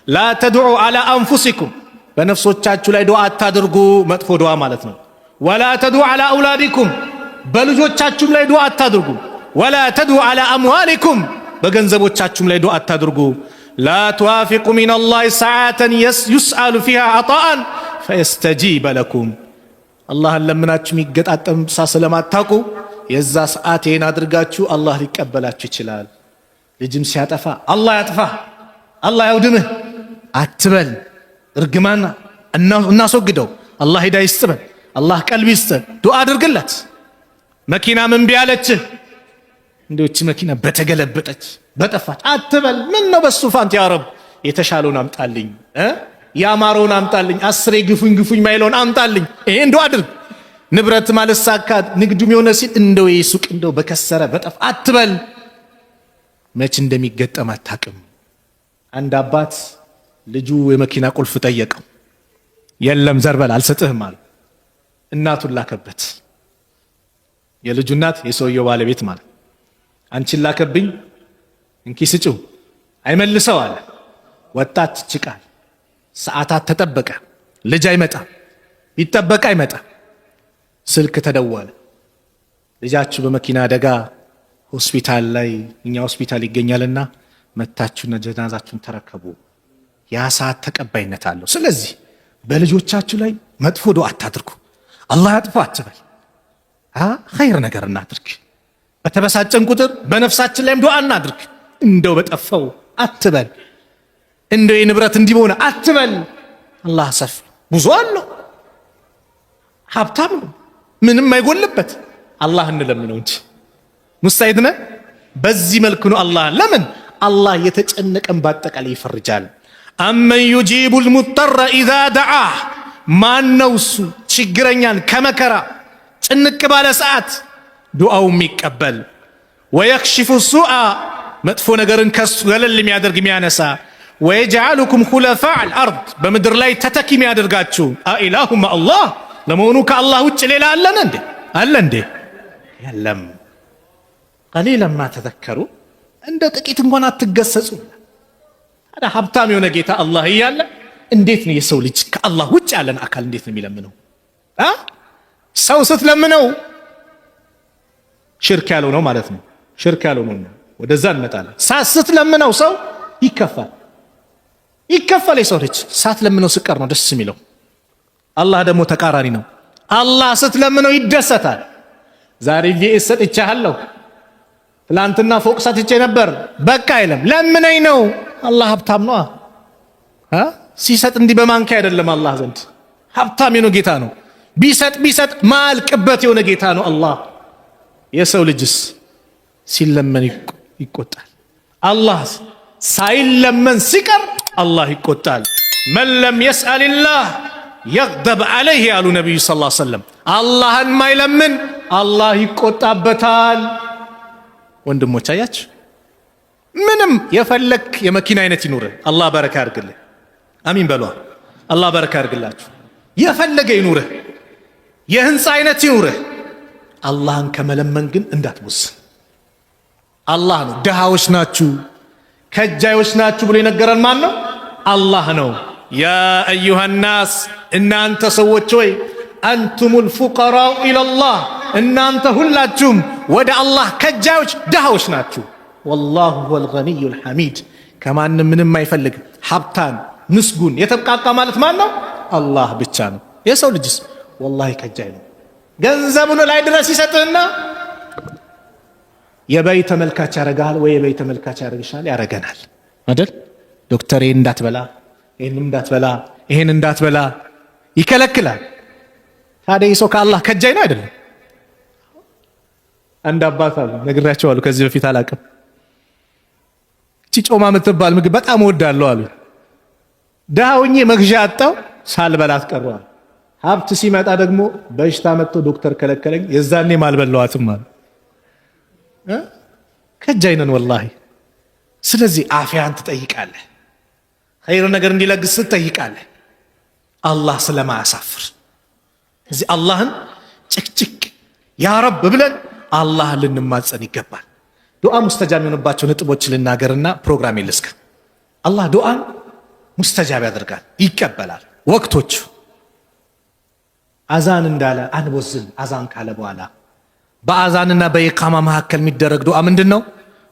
ላ ተድዑ ዐላ አንፉሲኩም በነፍሶቻችሁ ላይ ዱዓ አታድርጉ፣ መጥፎ ዱዓ ማለት ነው። ወላ ተድዑ ዐላ አውላዲኩም በልጆቻችሁም ላይ ዱዓ አታድርጉ። ወላ ተድዑ ዐላ አምዋሊኩም በገንዘቦቻችሁም ላይ ዱዓ አታድርጉ። ላ ትዋፊቁ ሚነላሂ ሰዓተን ዩስአሉ ፊሃ ዐጣአን ፈየስተጂበ ለኩም አላህን ለምናችሁ የሚገጣጠም ሳ ስለማታውቁ የዛ ሰዓት ይሄን አድርጋችሁ አላህ ሊቀበላችሁ ይችላል። ልጅም ሲያጠፋ አላህ ያጥፋህ፣ አላህ ያውድምህ አትበል። እርግማና እናስወግደው። አላህ ሂዳያ ይስጥበን፣ አላህ ቀልብ ይስጥን። ዱዓ አድርግለት። መኪና ምን ቢያለችህ እንደውች መኪና በተገለበጠች በጠፋች አትበል። ምን ነው በሱ ፋንት ያ ረብ የተሻለውን አምጣልኝ፣ ያማረውን አምጣልኝ፣ 10 ግፉኝ ማይለውን አምጣልኝ። ይሄን ዱዓ አድርግ። ንብረት ማለሳካ ንግዱም የሆነ ሲል እንደው የሱቅ እንደው በከሰረ በጠፋ አትበል። መች እንደሚገጠም አታውቅም። አንድ አባት ልጁ የመኪና ቁልፍ ጠየቀው። የለም ዘርበል አልሰጥህም አለ። እናቱን ላከበት። የልጁ እናት የሰውየው ባለቤት ማለት አንቺን ላከብኝ እንኪ ስጪው አይመልሰው አለ። ወጣት ችቃል። ሰዓታት ተጠበቀ። ልጅ አይመጣም፣ ቢጠበቅ አይመጣም። ስልክ ተደወለ። ልጃችሁ በመኪና አደጋ ሆስፒታል ላይ እኛ ሆስፒታል ይገኛልና መታችሁና ጀናዛችሁን ተረከቡ። ያ ሰዓት ተቀባይነት አለው። ስለዚህ በልጆቻችሁ ላይ መጥፎ ዱዓ አታድርጉ። አላህ ያጥፋ አትበል። ኸይር ነገር እናድርግ። በተበሳጨን ቁጥር በነፍሳችን ላይም ዱዓ እናድርግ። እንደው በጠፋው አትበል። እንደው የንብረት እንዲሆነ አትበል። አላህ ሰፍ ብዙ አለው፣ ሀብታም ነው፣ ምንም አይጎልበት። አላህ እንለምነው እንጂ ሙስታሂድ ነህ። በዚህ መልኩ ነው አላህ ለምን አላህ የተጨነቀን ባጠቃላይ ይፈርጃል። አመን ዩጂቡል ሙጠረ ኢዛ ደዓህ ማን ነው እሱ ችግረኛን ከመከራ ጭንቅ ባለ ሰዓት ዱዓው የሚቀበል። ወየክሽፉ ሱአ መጥፎ ነገርን ከሱ ገለል የሚያደርግ የሚያነሳ። ወየጅዓሉኩም ኹለፋአል አርድ በምድር ላይ ተተኪ የሚያደርጋችሁ። አኢላሁ መዐላህ ለመሆኑ ከአላህ ውጭ ሌላ አለን እንዴ? አለ እንዴ? የለም። ቀሊለን ማ ተዘከሩ እንደ ጥቂት እንኳን አትገሰጹ። ታዲያ ሀብታም የሆነ ጌታ አላህ እያለ እንዴት ነው የሰው ልጅ ከአላህ ውጭ ያለን አካል እንዴት ነው የሚለምነው? ሰው ስትለምነው ሽርክ ያለው ነው ማለት ነው። ሽርክ ያለው ነው። ወደዛ እንመጣለን። ስትለምነው ሰው ይከፋል። የሰው ልጅ ሳትለምነው ስቀር ነው ደስ የሚለው። አላህ ደግሞ ተቃራኒ ነው። አላህ ስትለምነው ይደሰታል። ዛሬ ቪኤስ ሰጥቻለሁ፣ ትላንትና ፎቅ ሰጥቼ ነበር፣ በቃ አይለም። ለምነኝ ነው። አላህ ሀብታም ነው። ሲሰጥ እንዲህ በማንኪያ አይደለም። አላህ ዘንድ ሀብታም የሆነ ጌታ ነው። ቢሰጥ ማልቅበት የሆነ ጌታ ነው አላህ። የሰው ልጅስ ሲለመን ይቆጣል። አላህ ሳይለመን ሲቀር አላህ ይቆጣል። መን ለም የስአልላህ የግደብ ዐለይህ ያሉ ነቢዩ ሰለላሁ ዐለይሂ ወሰለም። አላህን ማይለምን አላህ ይቆጣበታል። ወንድሞች አያችሁ፣ ምንም የፈለክ የመኪና አይነት ይኑርህ፣ አላህ በረካ ያርግልህ። አሚን በሏ። አላህ በረካ ያርግላችሁ። የፈለገ ይኑርህ፣ የህንፃ አይነት ይኑርህ፣ አላህን ከመለመን ግን እንዳትወስን። አላህ ነው። ድሃዎች ናችሁ፣ ከጃዮች ናችሁ ብሎ የነገረን ማን ነው? አላህ ነው። ያ አዩሃ ናስ፣ እናንተ ሰዎች ሆይ አንቱሙል ፉቀራኡ ኢለላህ፣ እናንተ ሁላችሁም ወደ አላህ ከጃዮች ድሃዎች ናችሁ። ወላሁ ሁወል ገኒዩል ሐሚድ፣ ከማንም ምንም አይፈልግ ሀብታን ምስጉን የተብቃቃ ማለት ማን ነው? አላህ ብቻ ነው። የሰው ልጅስ ወላሂ ከጃይ ነው። ገንዘቡን ላይ ድረስ ይሰጥህና የበይ ተመልካች ያረጋል ወይ የበይ ተመልካች ያረግሻል፣ ያረገናል አይደል? ዶክተር ይሄን እንዳትበላ፣ ይሄን እንዳትበላ፣ ይሄን እንዳትበላ ይከለክላል። ታዲያ ሰው ከአላህ ከጃይ ነው አይደለም? አንድ አባት አሉ፣ ነግራቸዋለሁ ከዚህ በፊት አላቅም። እቺ ጮማ የምትባል ምግብ በጣም እወዳለሁ አሉ። ዳውኜ መግዣ አጣው፣ ሳልበላት ቀረዋል። ሀብት ሲመጣ ደግሞ በሽታ መጥቶ ዶክተር ከለከለኝ፣ የዛኔም አልበላዋትም አሉ። ከጃይ ነን ወላሂ። ስለዚህ አፊያን ትጠይቃለህ፣ ኸይር ነገር እንዲለግስ ትጠይቃለህ፣ አላህ ስለማያሳፍር። እዚህ አላህን ጭቅጭቅ ያ ረብ ብለን አላህን ልንማጸን ይገባል። ዱዓ ሙስተጃብ የሆነባቸው ነጥቦች ልናገርና ፕሮግራም ይልስካ። አላህ ዱዓን ሙስተጃብ ያደርጋል፣ ይቀበላል። ወቅቶች አዛን እንዳለ አንቦዝን። አዛን ካለ በኋላ በአዛንና በኢቃማ መካከል የሚደረግ ዱዓ ምንድን ነው?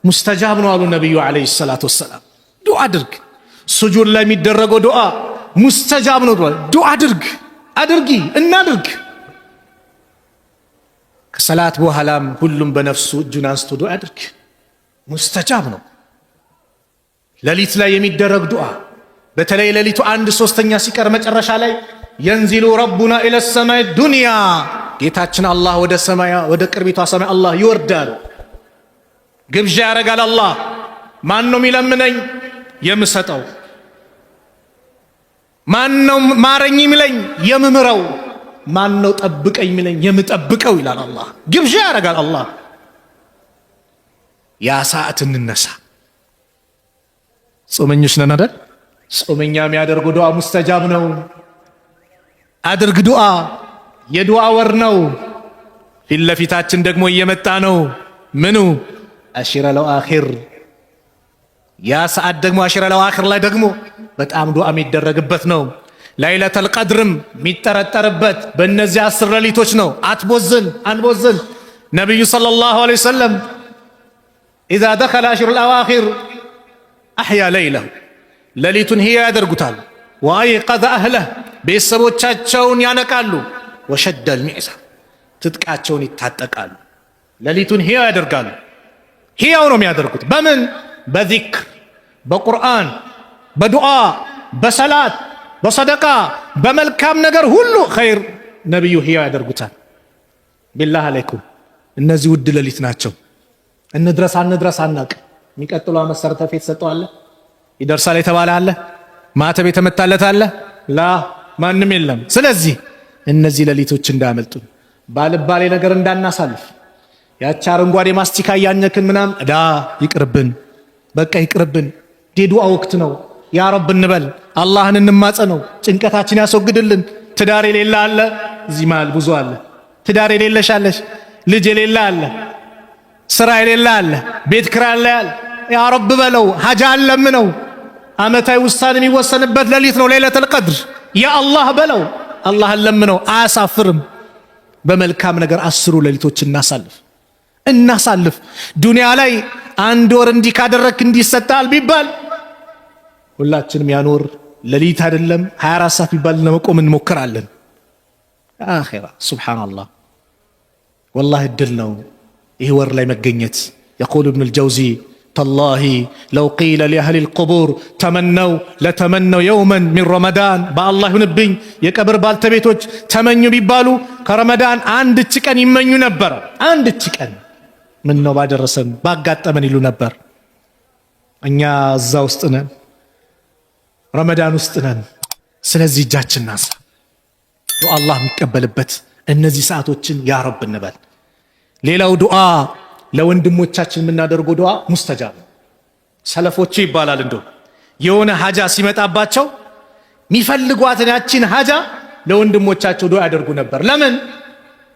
ሙስተጃብ ነው አሉ ነቢዩ ዓለይሂ ሰላቱ ወሰላም። ዱዓ አድርግ። ሱጁድ ላይ የሚደረገው ዱዓ ሙስተጃብ ነው። ዱዓ አድርጊ፣ እናድርግ። ከሰላት በኋላም ሁሉም በነፍሱ እጁን አንስቶ ዱዓ አድርግ፣ ሙስተጃብ ነው። ሌሊት ላይ የሚደረግ ዱዓ በተለይ ሌሊቱ 1/3 ሲቀር መጨረሻ ላይ የንዚሉ ረቡና ኢለ ሰማይ ዱንያ፣ ጌታችን አላህ ወደ ቅርቢቷ ሰማይ አላህ ይወርዳል። ግብዣ ያደርጋል አላህ። ማን ነው የሚለምነኝ የምሰጠው? ማን ነው ማረኝ የሚለኝ የምምረው? ማን ነው ጠብቀኝ የሚለኝ የምጠብቀው? ይላል አላህ። ግብዣ ያደርጋል አላህ። ያ ሰዓት እንነሳ። ጾመኞች ነን አይደል? ጾመኛ የሚያደርጉ ዱዓ ሙስተጃብ ነው። አድርግ ዱዓ። የዱዓ ወር ነው። ፊት ለፊታችን ደግሞ እየመጣ ነው። ምኑ? አሽረል አዋኺር። ያ ሰዓት ደግሞ አሽረል አዋኺር ላይ ደግሞ በጣም ዱዓ የሚደረግበት ነው። ላይለተል ቀድርም የሚጠረጠርበት በእነዚህ 10 ሌሊቶች ነው። አንቦዝን። ነቢዩ ሰለላሁ ዐለይሂ ወሰለም ኢዛ ደኸለ አሽረል አዋኺር አሕያ ለይለሁ፣ ሌሊቱን ሕያ ያደርጉታል። ወአይቀዘ አህለህ፣ ቤተሰቦቻቸውን ያነቃሉ። ወሸደል ሚዕዛ፣ ትጥቃቸውን ይታጠቃሉ። ሌሊቱን ሕያ ያደርጋሉ። ሕያው ነው የሚያደርጉት። በምን? በዚክር፣ በቁርአን፣ በዱዓ፣ በሰላት፣ በሰደቃ፣ በመልካም ነገር ሁሉ ኸይር ነቢዩ ሕያው ያደርጉታል። ቢላህ አለይኩም እነዚህ ውድ ሌሊት ናቸው። እንድረስ አናቅ። የሚቀጥለው ዓመት ሰርተፊኬት ሰጠዋለ? ይደርሳል የተባለ አለ? ማተብ የተመታለት አለ? ላ ማንም የለም። ስለዚህ እነዚህ ሌሊቶች እንዳያመልጡ፣ ባልባሌ ነገር እንዳናሳልፍ። ያቺ አረንጓዴ ማስቲካ እያኘክን ምናም ይቅርብን፣ በቃ ይቅርብን። ዱዓ ወቅት ነው። ያ ረብ እንበል፣ አላህን እንማጸነው፣ ጭንቀታችን ያስወግድልን። ትዳር የሌለ አለ፣ እዚህ መሃል ብዙ አለ። ትዳር የሌለሽ አለሽ፣ ልጅ የሌለ አለ፣ ስራ የሌለ አለ፣ ቤት ኪራይ አለ። ያ ረብ በለው፣ ሀጃ አለምነው። ዓመታዊ ውሳኔ የሚወሰንበት ሌሊት ነው ለይለቱል ቀድር። ያ አላህ በለው፣ አላህን ለምነው፣ አያሳፍርም። በመልካም ነገር 10 ሌሊቶች እናሳልፍ። ዱንያ ላይ 1 ወር እንዲህ ካደረክ እንዲህ ይሰጣል ቢባል ሁላችንም ያኖር ለሊት አይደለም 24 ሰዓት ቢባል ለመቆም እንሞክራለን። አኺራ ሱብሃንአላህ ወላሂ እድል ነው ይህ ወር ላይ መገኘት። የቁል ኢብኑል ጀውዚ ተላሂ ለው ቂለ ሊአህሊ ልቁቡር ተመነው ለተመነው የውመን ሚን ረመዳን፣ በአላህ ይሁንብኝ የቀብር ባልተቤቶች ተመኙ ቢባሉ ከረመዳን አንድች ቀን ይመኙ ነበር። አንድች ቀን ምን ነው ባደረሰን ባጋጠመን ይሉ ነበር። እኛ እዛ ውስጥ ነን፣ ረመዳን ውስጥ ነን። ስለዚህ እጃችን ናሳ አላህ የሚቀበልበት እነዚህ ሰዓቶችን ያ ረብ እንበል። ሌላው ዱዓ ለወንድሞቻችን የምናደርገው ዱዓ ሙስተጃብ ነው። ሰለፎቹ ይባላል እንደው የሆነ ሀጃ ሲመጣባቸው የሚፈልጓትን ያችን ሀጃ ለወንድሞቻቸው ዱዓ ያደርጉ ነበር። ለምን?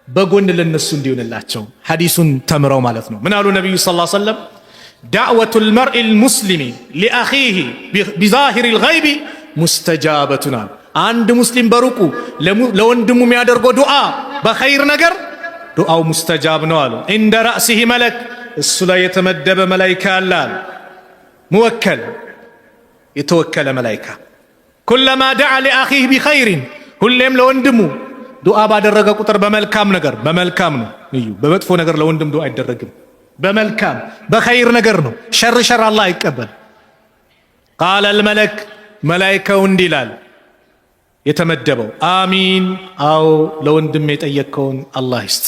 በጎን ለነሱ እንዲሆንላቸው ሐዲሱን ተምረው ማለት ነው። ምን አሉ ነብዩ ሰለላሁ ዐለይሂ ወሰለም? ዳዕወቱል መርኢል ሙስሊሚ ሊአኺሂ ቢዛሂሪል ገይቢ ሙስተጃበቱን። አንድ ሙስሊም በሩቁ ለወንድሙ የሚያደርገው ዱዓ በኸይር ነገር ዱዓው ሙስተጃብ ነው አሉ። እንደ ራእሲሂ መለክ እሱ ላይ የተመደበ መላይካ አለ። ሙወከል የተወከለ መላይካ ኩለማ ደዓ ሊአኺህ ቢኸይሪን፣ ሁሌም ለወንድሙ ዱዓ ባደረገ ቁጥር በመልካም ነገር፣ በመልካም ነው እዩ። በመጥፎ ነገር ለወንድም ዱዓ አይደረግም። በመልካም በኸይር ነገር ነው። ሸር አላህ አይቀበል። ቃለ አልመለክ መላይካው እንዲህ ይላል የተመደበው አሚን፣ አዎ ለወንድም የጠየቅከውን አላህ ይስጥ።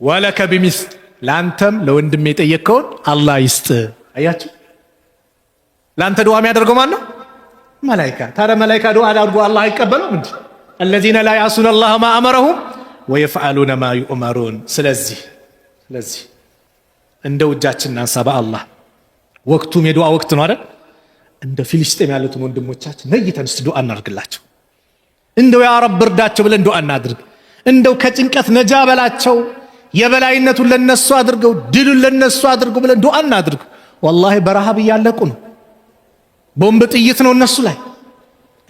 ወለከ ቢሚስል፣ ለአንተም ለወንድም የጠየቅከውን አላህ ይስጥ። አያችሁ፣ ለአንተ ዱዓ የሚያደርገው ማን ነው? መላይካ። ታዲያ መላይካ ዱዓ አድርጎ አላህ አይቀበለው እንዴ? الذين لا يعصون الله ما أمرهم ويفعلون ما يؤمرون። ስለዚህ እንደው እጃችንን እናንሳ በአላህ። ወቅቱም የዱዓ ወቅት ነው አይደል? እንደ ፊልስጤም ያሉትን ወንድሞቻችን ነይተን እስቲ ዱዓ እናድርግላቸው። እንደው ያ ረብ እርዳቸው ብለን ዱዓ እናድርግ። እንደው ከጭንቀት ነጃ በላቸው፣ የበላይነቱን ለነሱ አድርገው፣ ድሉን ለነሱ አድርገው ብለን ዱዓ እናድርግ። ወላሂ በረሃብ እያለቁ ነው። ቦምብ ጥይት ነው እነሱ ላይ፣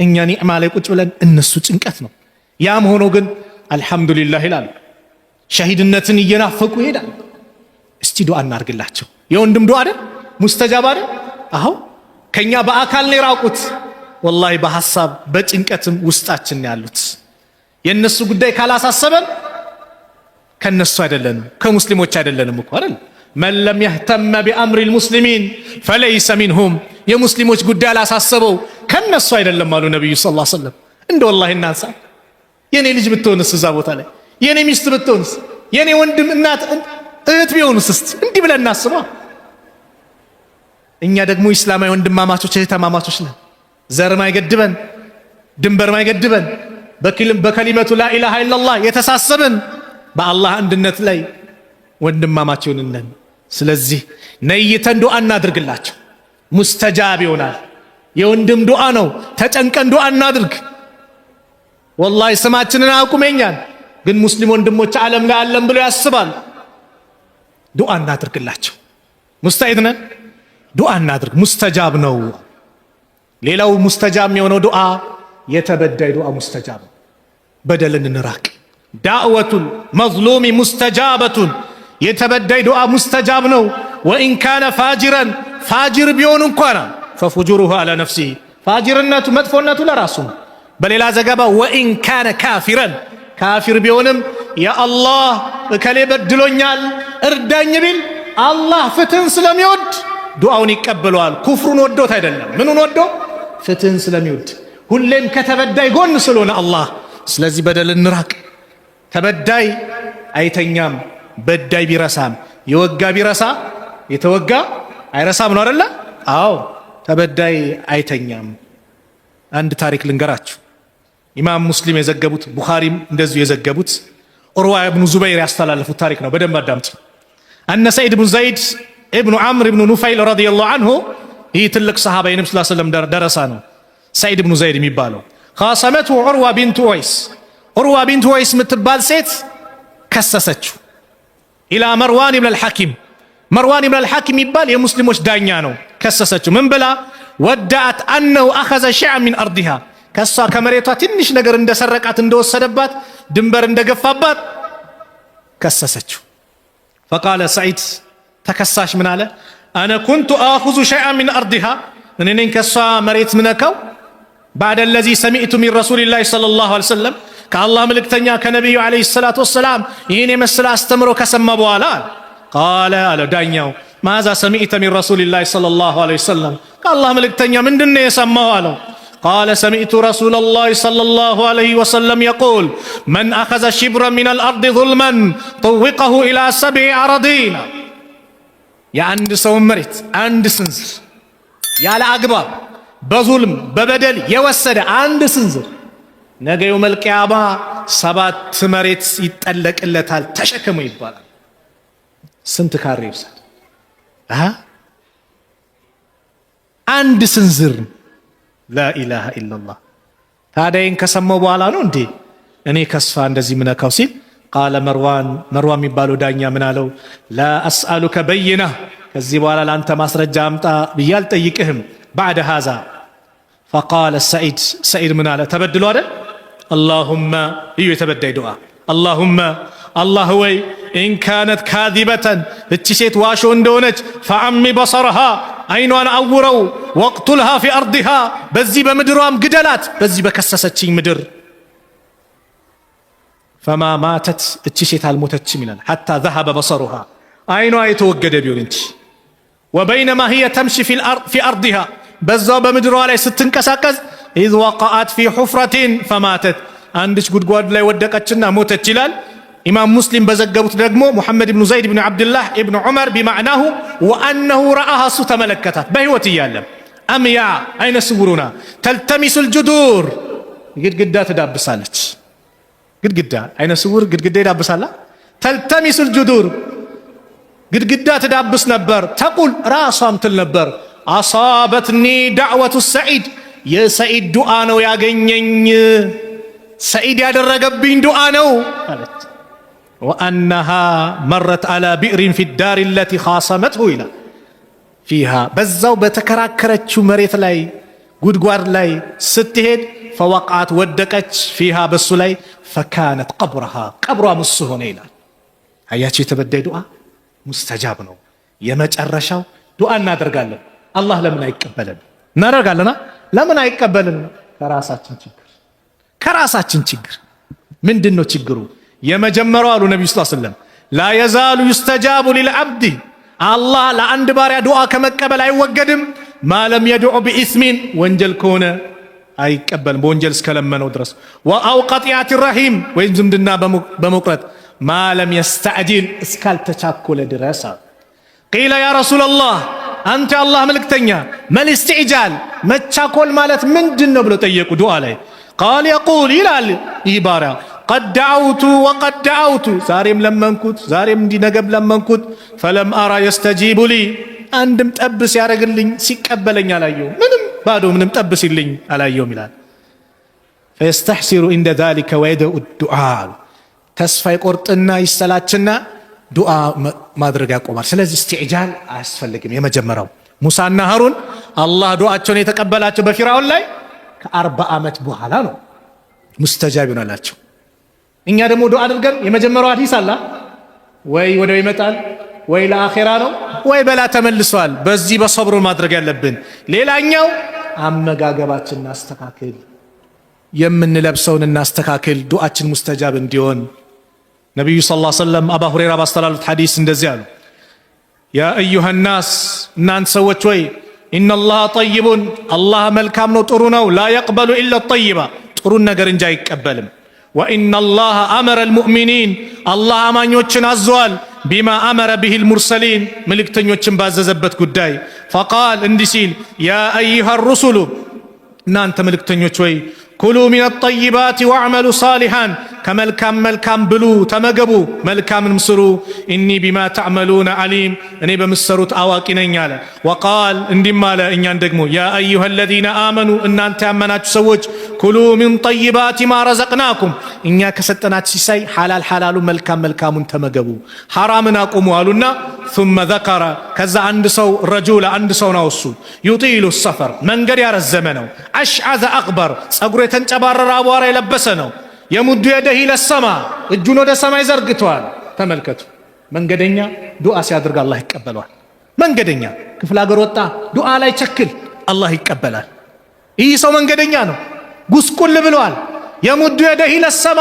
እኛ ኒዕማ ላይ ቁጭ ብለን እነሱ ጭንቀት ነው። ያም ሆኖ ግን አልሐምዱሊላህ ይላሉ። ሸሂድነትን እየናፈቁ ይሄዳል። እስቲ ዱዓ እናድርግላቸው። የወንድም ዱዓ አይደል ሙስተጃብ አይደል? አዎ ከኛ በአካል ነው የራቁት፣ ወላሂ በሐሳብ በጭንቀትም ውስጣችን ያሉት። የነሱ ጉዳይ ካላሳሰበን ከነሱ አይደለንም፣ ከሙስሊሞች አይደለንም እኮ አይደል? መን ለም የህተመ ቢአምሪ ልሙስሊሚን ፈለይሰ ሚንሁም። የሙስሊሞች ጉዳይ አላሳሰበው ከነሱ አይደለም አሉ ነቢዩ ሰለላሁ ዐለይሂ ወሰለም። እንደ ወላሂ እናንሳ። የኔ ልጅ ብትሆንስ እዛ ቦታ ላይ፣ የኔ ሚስት ብትሆንስ፣ የኔ ወንድም እናት እህት ቢሆንስ፣ እስቲ እንዲህ ብለን እናስባ። እኛ ደግሞ ኢስላማዊ ወንድማማቾች እህትማማቾች ነን። ዘር ማይገድበን፣ ድንበር ማይገድበን፣ በከሊመቱ ላኢላሃ ኢላላህ የተሳሰብን በአላህ አንድነት ላይ ወንድማማች ነን። ስለዚህ ነይተን ዱዓ እናድርግላቸው፣ ሙስተጃብ ይሆናል። የወንድም ዱዓ ነው። ተጨንቀን ዱዓ እናድርግ። ወላሂ ስማችንን አያውቁመኛል፣ ግን ሙስሊም ወንድሞች ዓለም ላይ አለን ብሎ ያስባል። ዱዓ እናድርግላቸው። ሙስተዒድ ነን፣ ዱዓ እናድርግ። ሙስተጃብ ነው። ሌላው ሙስተጃብ የሆነው ዱዓ የተበዳይ ዱዓ ሙስተጃብ፣ በደልን እንራቅ። ዳዕወቱል መዝሉሚ ሙስተጃበቱን፣ የተበዳይ ዱዓ ሙስተጃብ ነው። ወኢን ካነ ፋጅረን፣ ፋጅር ቢሆን እንኳን ፈፉጁሩሁ አላ ነፍሲሂ፣ ፋጅርነቱ መጥፎነቱ ለራሱ ነው። በሌላ ዘገባ ወኢን ካነ ካፊረን፣ ካፊር ቢሆንም ያአላህ እከሌ በድሎኛል እርዳኝ ቢል አላህ ፍትህን ስለሚወድ ዱዓውን ይቀበለዋል። ኩፍሩን ወዶት አይደለም። ምኑን ወዶ? ፍትህን ስለሚወድ፣ ሁሌም ከተበዳይ ጎን ስለሆነ አላህ። ስለዚህ በደል እንራቅ። ተበዳይ አይተኛም፣ በዳይ ቢረሳም። የወጋ ቢረሳ የተወጋ አይረሳም ነው አይደለ? አዎ ተበዳይ አይተኛም። አንድ ታሪክ ልንገራችሁ። ኢማም ሙስሊም የዘገቡት፣ ቡኻሪም እንደዚሁ የዘገቡት፣ ዑርዋ ኢብኑ ዙበይር ያስተላለፉት ታሪክ ነው። በደንብ አዳምጡ። አነ ሰዒድ ብኑ ዘይድ ኢብኑ ዓምር ኢብኑ ኑፈይል ረዲየላሁ አንሁ፣ ይህ ትልቅ ሰሃባ የነብዩ ሰለላሁ ዐለይሂ ወሰለም ደረሳ ነው። ሰዒድ ብኑ ዘይድ የሚባለው ኻሰመቱ ዑርዋ ቢንቱ ወይስ፣ ዑርዋ ቢንቱ ወይስ የምትባል ሴት ከሰሰችው ኢላ መርዋን ኢብኑ አልሐኪም። መርዋን ኢብኑ አልሐኪም የሚባል የሙስሊሞች ዳኛ ነው። ከሰሰችው ምን ብላ? ወዳአት አነሁ አኸዘ ሸይአን ሚን አርዲሃ፣ ከሷ ከመሬቷ ትንሽ ነገር እንደሰረቃት፣ እንደወሰደባት፣ ድንበር እንደገፋባት ከሰሰችው። ፈቃለ ሰዒድ ተከሳሽ ምን አለ? አነ ኩንቱ አኹዙ ሸይአን ሚን አርዲሃ፣ እኔ ነኝ ከሷ መሬት ምነካው بعد الذي سمعت من رسول الله صلى الله عليه وسلم كالله ملكتنيا كنبي عليه الصلاة والسلام يهين مسلا استمروا كسم بوالا قال على دانيو ماذا سمعت من رسول الله صلى الله عليه وسلم كالله ملكتنيا من دنيا يسمى قال سمعت رسول الله صلى الله عليه وسلم يقول من أخذ شبرا من الأرض ظلما طوقه إلى 7 أراضين يا عند سوم مريت عند سنزر يا لأقبار በዙልም በበደል የወሰደ አንድ ስንዝር ነገ የውመል ቂያማ 7 መሬት ይጠለቅለታል ተሸከሙ ይባላል። ስንት ካሬ ይብሳል? አንድ ስንዝር ላኢላሃ ኢላላህ። ታዲያን ከሰማው በኋላ ነው እንዴ እኔ ከስፋ እንደዚህ ምነካው ሲል ቃለ መርዋን የሚባለው ዳኛ ምን አለው? ላ አስአሉከ በይና ከዚህ በኋላ ላንተ ማስረጃ አምጣ ብዬ አልጠይቅህም بعد هذا فقال سعيد من على تبدلوا هذا اللهم يتبدل دعاء اللهم الله وي إن كانت كاذبة اتشيت واشو اندونج فعمي بصرها عينوان أورو واقتلها في أرضها بزي بمدرام قدلات بزي بكسستشي مدر فما ماتت اتشيت الموتتش منال حتى ذهب بصرها عينوان يتوقد بيولنش وبينما هي تمشي في أرضها بزاو بمدروا عليه ستنكساكز إذ وقعت في حفرة فماتت عندش قد لا يودكتشنا موتت جلال إمام مسلم بزقبت دقمو محمد بن زيد بن عبد الله ابن عمر بمعناه وأنه رآها ست ملكتات بهوتي يعلم أم يا أين سورنا تلتمس الجدور قد تدابسالك قد أين سور قد يدابسالا تلتمس الجدور قد تدابس نبر تقول راسام تل نبر أصابتني دعوة السعيد يا سعيد دعانو يا جنين سعيد يا درقبين دعانو وأنها مرت على بئر في الدار التي خاصمته إلى فيها بزاو بتكراكرتشو مريت لاي قدقوار لاي ستهد فوقعت ودكتش فيها بالسلاي فكانت قبرها مصهون إلى هياتي تبدأ دعاء مستجاب نو يمج الرشاو دعاء نادر قال الله لمن አይቀበለን እናደርጋለና ለምን አይቀበልን? ከራሳችን ችግር ምንድነው ችግሩ? የመጀመሪያው አሉ ነብዩ ሰለላሁ ዐለይሂ ወሰለም لا يزال يستجاب للعبد الله ለአንድ ባሪያ ዱዓ ከመቀበል አይወገድም ما لم يدعو باسم ወንጀል ከሆነ አይቀበልም በወንጀል እስከለመነው ድረስ واو قطيعه الرحيم ወይም ዝምድና በመቁረጥ ما لم يستعجل እስካልተቻኮለ ድረስ قيل يا رسول الله أنت الله ملكتنيا ما الاستعجال ما تشاكل مالت من دنو بلو تيكو دعا لي قال يقول إلى إبارة قد دعوت وقد دعوت زارم لمن كنت زارم دي نقب لمن كنت فلم أرى يستجيب لي عندم تأبس يا رجل لي سيكبلني على يوم منم تأبس لي على يوم الآن فيستحسر عند ذلك ويدعو الدعاء تسفى قرطنا يسلاتنا ዱዓ ማድረግ ያቆማል። ስለዚህ استعجال አያስፈልግም። የመጀመሪያው ሙሳና ሃሩን አላህ ዱዓቸውን የተቀበላቸው በፊራውን ላይ ከ40 ዓመት በኋላ ነው ሙስተጃብ ይሆናላቸው። እኛ ደግሞ ዱዓ አድርገን የመጀመሪያው ሐዲስ አላ ወይ ወደው ይመጣል ወይ ለአኺራ ነው ወይ በላ ተመልሷል። በዚህ በሰብሩ ማድረግ ያለብን። ሌላኛው አመጋገባችንን እናስተካክል፣ የምንለብሰውን እናስተካክል ዱዓችን ሙስተጃብ እንዲሆን ነብዩ ሰለላሁ ዐለይሂ ወሰለም አባ ሁረይራ ባስተላለፉት ሐዲስ እንደዚህ አሉ ያ አዩሃ الناس እናንተ ሰዎች ሆይ ኢነላህ ጠይቡን አላህ መልካም ነው ጥሩ ነው ላ يقبل الا الطيب ጥሩን ነገር እንጂ አይቀበልም ወኢነላህ አመረ المؤمنين አላህ አማኞችን አዟል ቢማ አመረ به المرسلين መልእክተኞችን ባዘዘበት ጉዳይ فقال እንዲህ ሲል ያ አዩሃ الرسل እናንተ መልእክተኞች ሆይ ኩሉ ሚነ ጠይባት ወዕመሉ ሳሊሃን ከመልካም ብሉ ተመገቡ መልካምንም ስሩ ኢኒ ቢማ ተዕመሉነ ዓሊም እኔ በምትሰሩት አዋቂ ነኝ አለ። ወቃል እንዲህም አለ እኛን ደግሞ ያ አዩሃ አለዚነ አመኑ እናንተ ያመናችሁ ሰዎች ኩሉ ሚን ጠይባት ማ ረዘቅናኩም እኛ ከሰጠናችሁ ሲሳይ ሐላሉ መልካሙን ተመገቡ ሐራምን አቁሙ አሉና ثم ذكر ከዛ አንድ ሰው ነው እሱ يطيل السفر መንገድ ያረዘመ ነው አሽዓዘ አቅበር ጸጉሩ የተንጨባረረ አቧራ የለበሰ ነው የሙዱ የደህ ለሰማ እጁን ወደ ሰማይ ዘርግቷል። ተመልከቱ መንገደኛ ዱዓ ሲያደርግ አላህ ይቀበለዋል። መንገደኛ ክፍለ ሀገር ወጣ ዱዓ ላይ ቸክል አላህ ይቀበላል። ይህ ሰው መንገደኛ ነው፣ ጉስቁል ብሏል። የሙዱ የደህ ለሰማ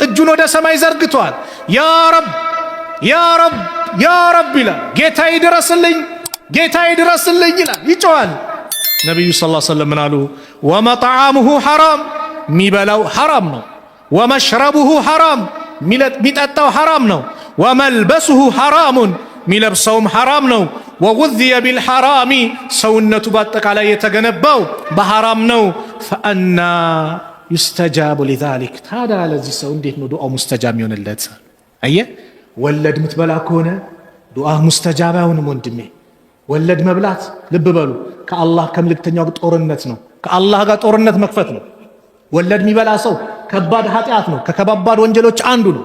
እጁን ወደ ሰማይ ዘርግቷል። ያ ረብ ያ ረብ ያ ረብ ይላል። ጌታዬ ድረስልኝ፣ ጌታዬ ድረስልኝ ይላል፣ ይጮሃል። ነቢዩ ሰለላሁ ዐለይሂ ወሰለም ምን አሉ? ወመጥዓሙሁ ሐራም፣ ሚበላው ሐራም ነው። ወመሽረቡሁ ሐራም፣ ሚጠጣው ሐራም ነው። ወመልበሱሁ ሐራሙን፣ ሚለብሰውም ሐራም ነው። ወጉዝየ ቢልሐራሚ፣ ሰውነቱ በአጠቃላይ የተገነባው በሐራም ነው። ፈአና ዩስተጃቡ ሊዛሊክ፣ ታዲያ ለዚህ ሰው እንዴት ነው ዱዓው ሙስተጃብ ይሆንለት? አየ ወለድ ምትበላ ከሆነ ዱዓህ ሙስተጃብ አይሆንም ወንድሜ። ወለድ መብላት ልብ በሉ ከአላህ ከመልእክተኛው ጦርነት ነው። ከአላህ ጋር ጦርነት መክፈት ነው። ወለድ የሚበላ ሰው ከባድ ኃጢአት ነው፣ ከከባድ ወንጀሎች አንዱ ነው።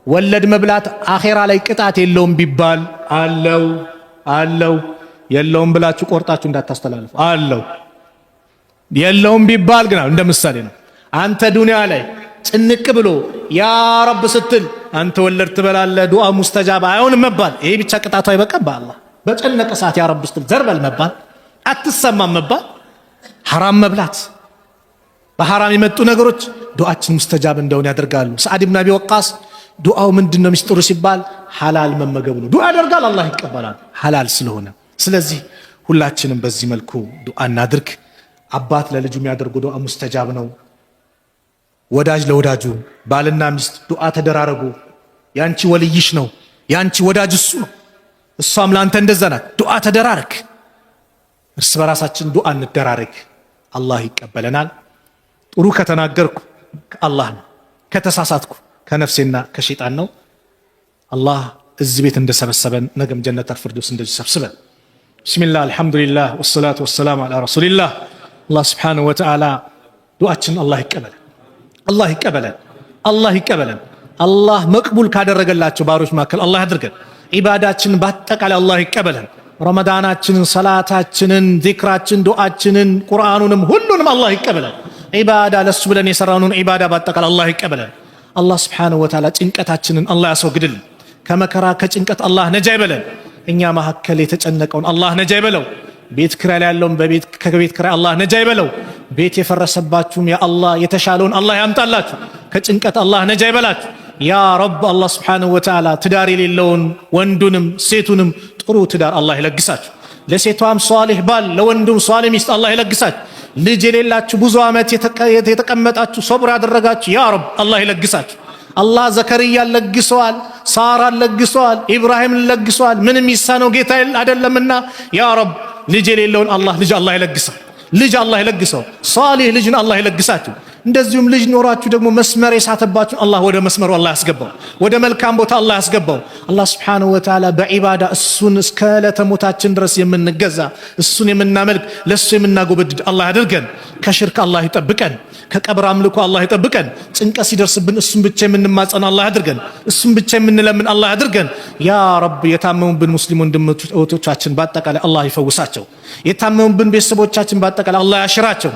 ወለድ መብላት አኼራ ላይ ቅጣት የለውም ቢባል አለው አለው። የለውም ብላችሁ ቆርጣችሁ እንዳታስተላልፉ። አለው የለውም ቢባል ግን እንደ ምሳሌ ነው። አንተ ዱንያ ላይ ጭንቅ ብሎ ያ ረብ ስትል አንተ ወለድ ትበላለህ፣ ዱዓ ሙስተጃብ አይሆንም መባል ይሄ ብቻ ቅጣቱ አይበቃም። በአላህ በጨነቀ ሰዓት ያ ረብ ስትል ዘርበል መባል፣ አትሰማም መባል፣ ሐራም መብላት፣ በሐራም የመጡ ነገሮች ዱዓችን ሙስተጃብ እንደሆነ ያደርጋሉ። ሰዓድ ብን አቢ ወቃስ ዱዓው ምንድነው ሚስጥሩ ሲባል ሐላል መመገቡ ነው። ዱዓ ያደርጋል አላህ ይቀበላል ሐላል ስለሆነ። ስለዚህ ሁላችንም በዚህ መልኩ ዱዓ እናድርግ። አባት ለልጁ የሚያደርጉ ዱዓ ሙስተጃብ ነው። ወዳጅ ለወዳጁ፣ ባልና ሚስት ዱዓ ተደራረጉ። ያንቺ ወልይሽ ነው፣ ያንቺ ወዳጅ እሱ ነው፣ እሷም ለአንተ እንደዛ ናት። ዱዓ ተደራረግ፣ እርስ በራሳችን ዱዓ እንደራረግ፣ አላህ ይቀበለናል። ጥሩ ከተናገርኩ ከአላህ ነው፣ ከተሳሳትኩ ከነፍሴና ከሸይጣን ነው። አላህ እዚህ ቤት እንደሰበሰበን ነገም ጀነተል ፊርደውስ እንደዚህ ሰብስበን። ቢስሚላህ አልሐምዱሊላህ ወሰላቱ ወሰላሙ ዐላ ረሱሊላህ። አላህ ሱብሓነሁ ወተዓላ ዱዓችን አላህ ይቀበለን፣ አላህ ይቀበለን፣ አላህ ይቀበለን። አላህ መቅቡል ካደረገላቸው ባሮች መካከል አላህ ያድርገን። ዒባዳችንን በአጠቃላይ አላህ ይቀበለን። ረመዳናችንን፣ ሰላታችንን፣ ዚክራችን፣ ዱዓችንን፣ ቁርአኑንም ሁሉንም አላህ ይቀበለን። ዒባዳ ለሱ ብለን የሰራነውን ዒባዳ በአጠቃላይ አላህ ይቀበለን። አላህ ሱብሓነሁ ወተዓላ ጭንቀታችንን አላህ ያስወግድልን። ከመከራ ከጭንቀት አላህ ነጃ ይበለን። እኛ መካከል የተጨነቀውን አላህ ነጃ ይበለው። ቤት ኪራይ ላይ ያለውን ከቤት ኪራይ አላህ ነጃ ይበለው። ቤት የፈረሰባችሁም ያ አላህ የተሻለውን አላህ ያምጣላችሁ። ከጭንቀት አላህ ነጃ ይበላችሁ ያ ረብ። አላህ ሱብሓነሁ ወተዓላ ትዳር የሌለውን ወንዱንም ሴቱንም ጥሩ ትዳር አላህ ይለግሳችሁ። ለሴቷም ሷሊህ ባል ለወንዱም ሷሊህ ሚስት አላህ ይለግሳችሁ። ልጅ የሌላችሁ ብዙ ዓመት የተቀመጣችሁ ሶብር ያደረጋችሁ ያ ረብ አላህ ይለግሳችሁ። አላህ ዘከርያን ለግሰዋል፣ ሳራን ለግሰዋል፣ ኢብራሂምን ለግሰዋል። ምንም ይሳነው ጌታ አይደለምና ያ ረብ ልጅ የሌለውን አላህ ልጅ አላህ ይለግሳል። ልጅ አላህ ይለግሰው። ሷሊህ ልጅን አላህ ይለግሳችሁ። እንደዚሁም ልጅ ኖራችሁ ደግሞ መስመር የሳተባችሁ አላህ ወደ መስመሩ አላህ ያስገባው፣ ወደ መልካም ቦታ አላህ ያስገባው። አላህ ሱብሓነሁ ወተዓላ በዒባዳ እሱን እስከ ዕለተ ሞታችን ድረስ የምንገዛ እሱን የምናመልክ ለሱ የምናጎበድድ አላህ ያድርገን። ከሽርክ አላህ ይጠብቀን። ከቀብር አምልኮ አላህ ይጠብቀን። ጭንቀት ሲደርስብን እሱን ብቻ የምንማጸን አላህ ያድርገን። እሱን ብቻ የምንለምን አላህ ያድርገን። ያ ረብ የታመሙብን ሙስሊም ወንድሞቻችን በአጠቃላይ አላህ ይፈውሳቸው። የታመሙብን ቤተሰቦቻችን በአጠቃላይ አላህ ያሽራቸው።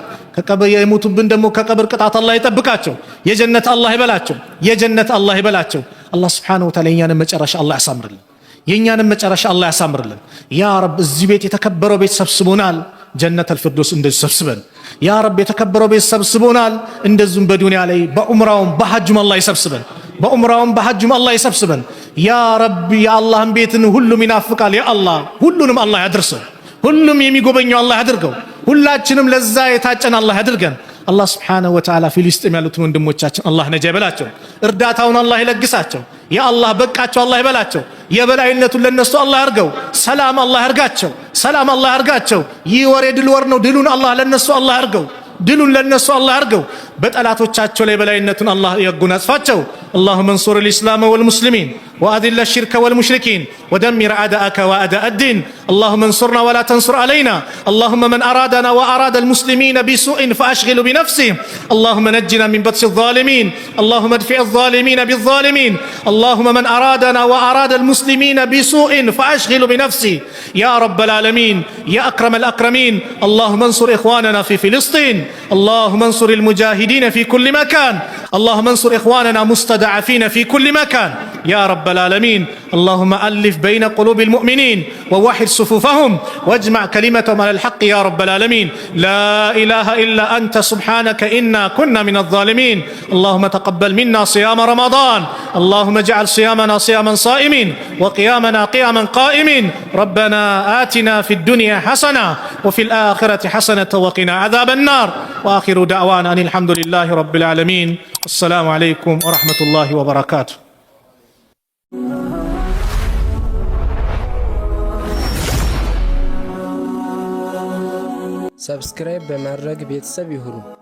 የሞቱብን ደግሞ ከቀብር ቅጣት አላህ ይጠብቃቸው። የጀነት አላህ ይበላቸው፣ የጀነት አላህ ይበላቸው። አላህ ሱብሓነሁ ወተዓላ የኛንም መጨረሻ አላህ ያሳምርልን፣ የኛንም መጨረሻ አላህ ያሳምርልን። ያ ረብ እዚህ ቤት የተከበረው ቤት ሰብስቦናል፣ ጀነተል ፊርደውስ እንደዚህ ሰብስበን። ያ ረብ የተከበረው ቤት ሰብስቦናል፣ እንደዚሁም በዱንያ ላይ በዑምራውም በሐጁም አላህ ይሰብስበን፣ በዑምራውም በሐጁም አላህ ይሰብስበን። ያ ረብ የአላህን ቤትን ሁሉም ይናፍቃል። ያ አላህ ሁሉንም አላህ ያድርሰው፣ ሁሉም የሚጎበኘው አላህ ያድርገው። ሁላችንም ለዛ የታጨን አላህ ያድርገን። አላህ ሱብሓነሁ ወተዓላ ፊልስጤም ያሉትን ወንድሞቻችን አላህ ነጃ ይበላቸው፣ እርዳታውን አላህ ይለግሳቸው። ያ አላህ በቃቸው አላህ ይበላቸው፣ የበላይነቱን ለነሱ አላህ ያርገው። ሰላም አላህ ያርጋቸው፣ ሰላም አላህ ያርጋቸው። ይህ ወር የድል ወር ነው። ድሉን አላህ ለነሱ አላህ ያርገው፣ ድሉን ለነሱ አላህ ያርገው። በጠላቶቻቸው ላይ በላይነቱን አላህ ያጎናጽፋቸው። اللهم انصر الإسلام والمسلمين وأذل الشرك والمشركين ودمر أعداءك وأعداء الدين. اللهم انصرنا ولا تنصر علينا. اللهم من أرادنا وأراد المسلمين بسوء فأشغل بنفسه. اللهم نجنا من بطش الظالمين. اللهم ادفع الظالمين بالظالمين. اللهم من أرادنا وأراد المسلمين بسوء فأشغل بنفسه يا رب العالمين يا أكرم الأكرمين. اللهم انصر إخواننا في فلسطين. اللهم انصر المجاهدين في كل مكان. اللهم انصر إخواننا مستضعفين في كل مكان. يا رب العالمين. اللهم ألف بين قلوب المؤمنين ووحد صفوفهم واجمع كلمتهم على الحق يا رب العالمين. لا إله إلا أنت سبحانك إنا كنا من الظالمين. اللهم تقبل منا صيام رمضان. اللهم اجعل صيامنا صياما صائمين وقيامنا قياما قائمين. ربنا آتنا في الدنيا حسنة وفي الآخرة حسنة وقنا عذاب النار. وآخر دعوانا أن الحمد لله رب العالمين. السلام عليكم ورحمة الله وبركاته. ሰብስክራይብ በማድረግ ቤተሰብ ይሁኑ።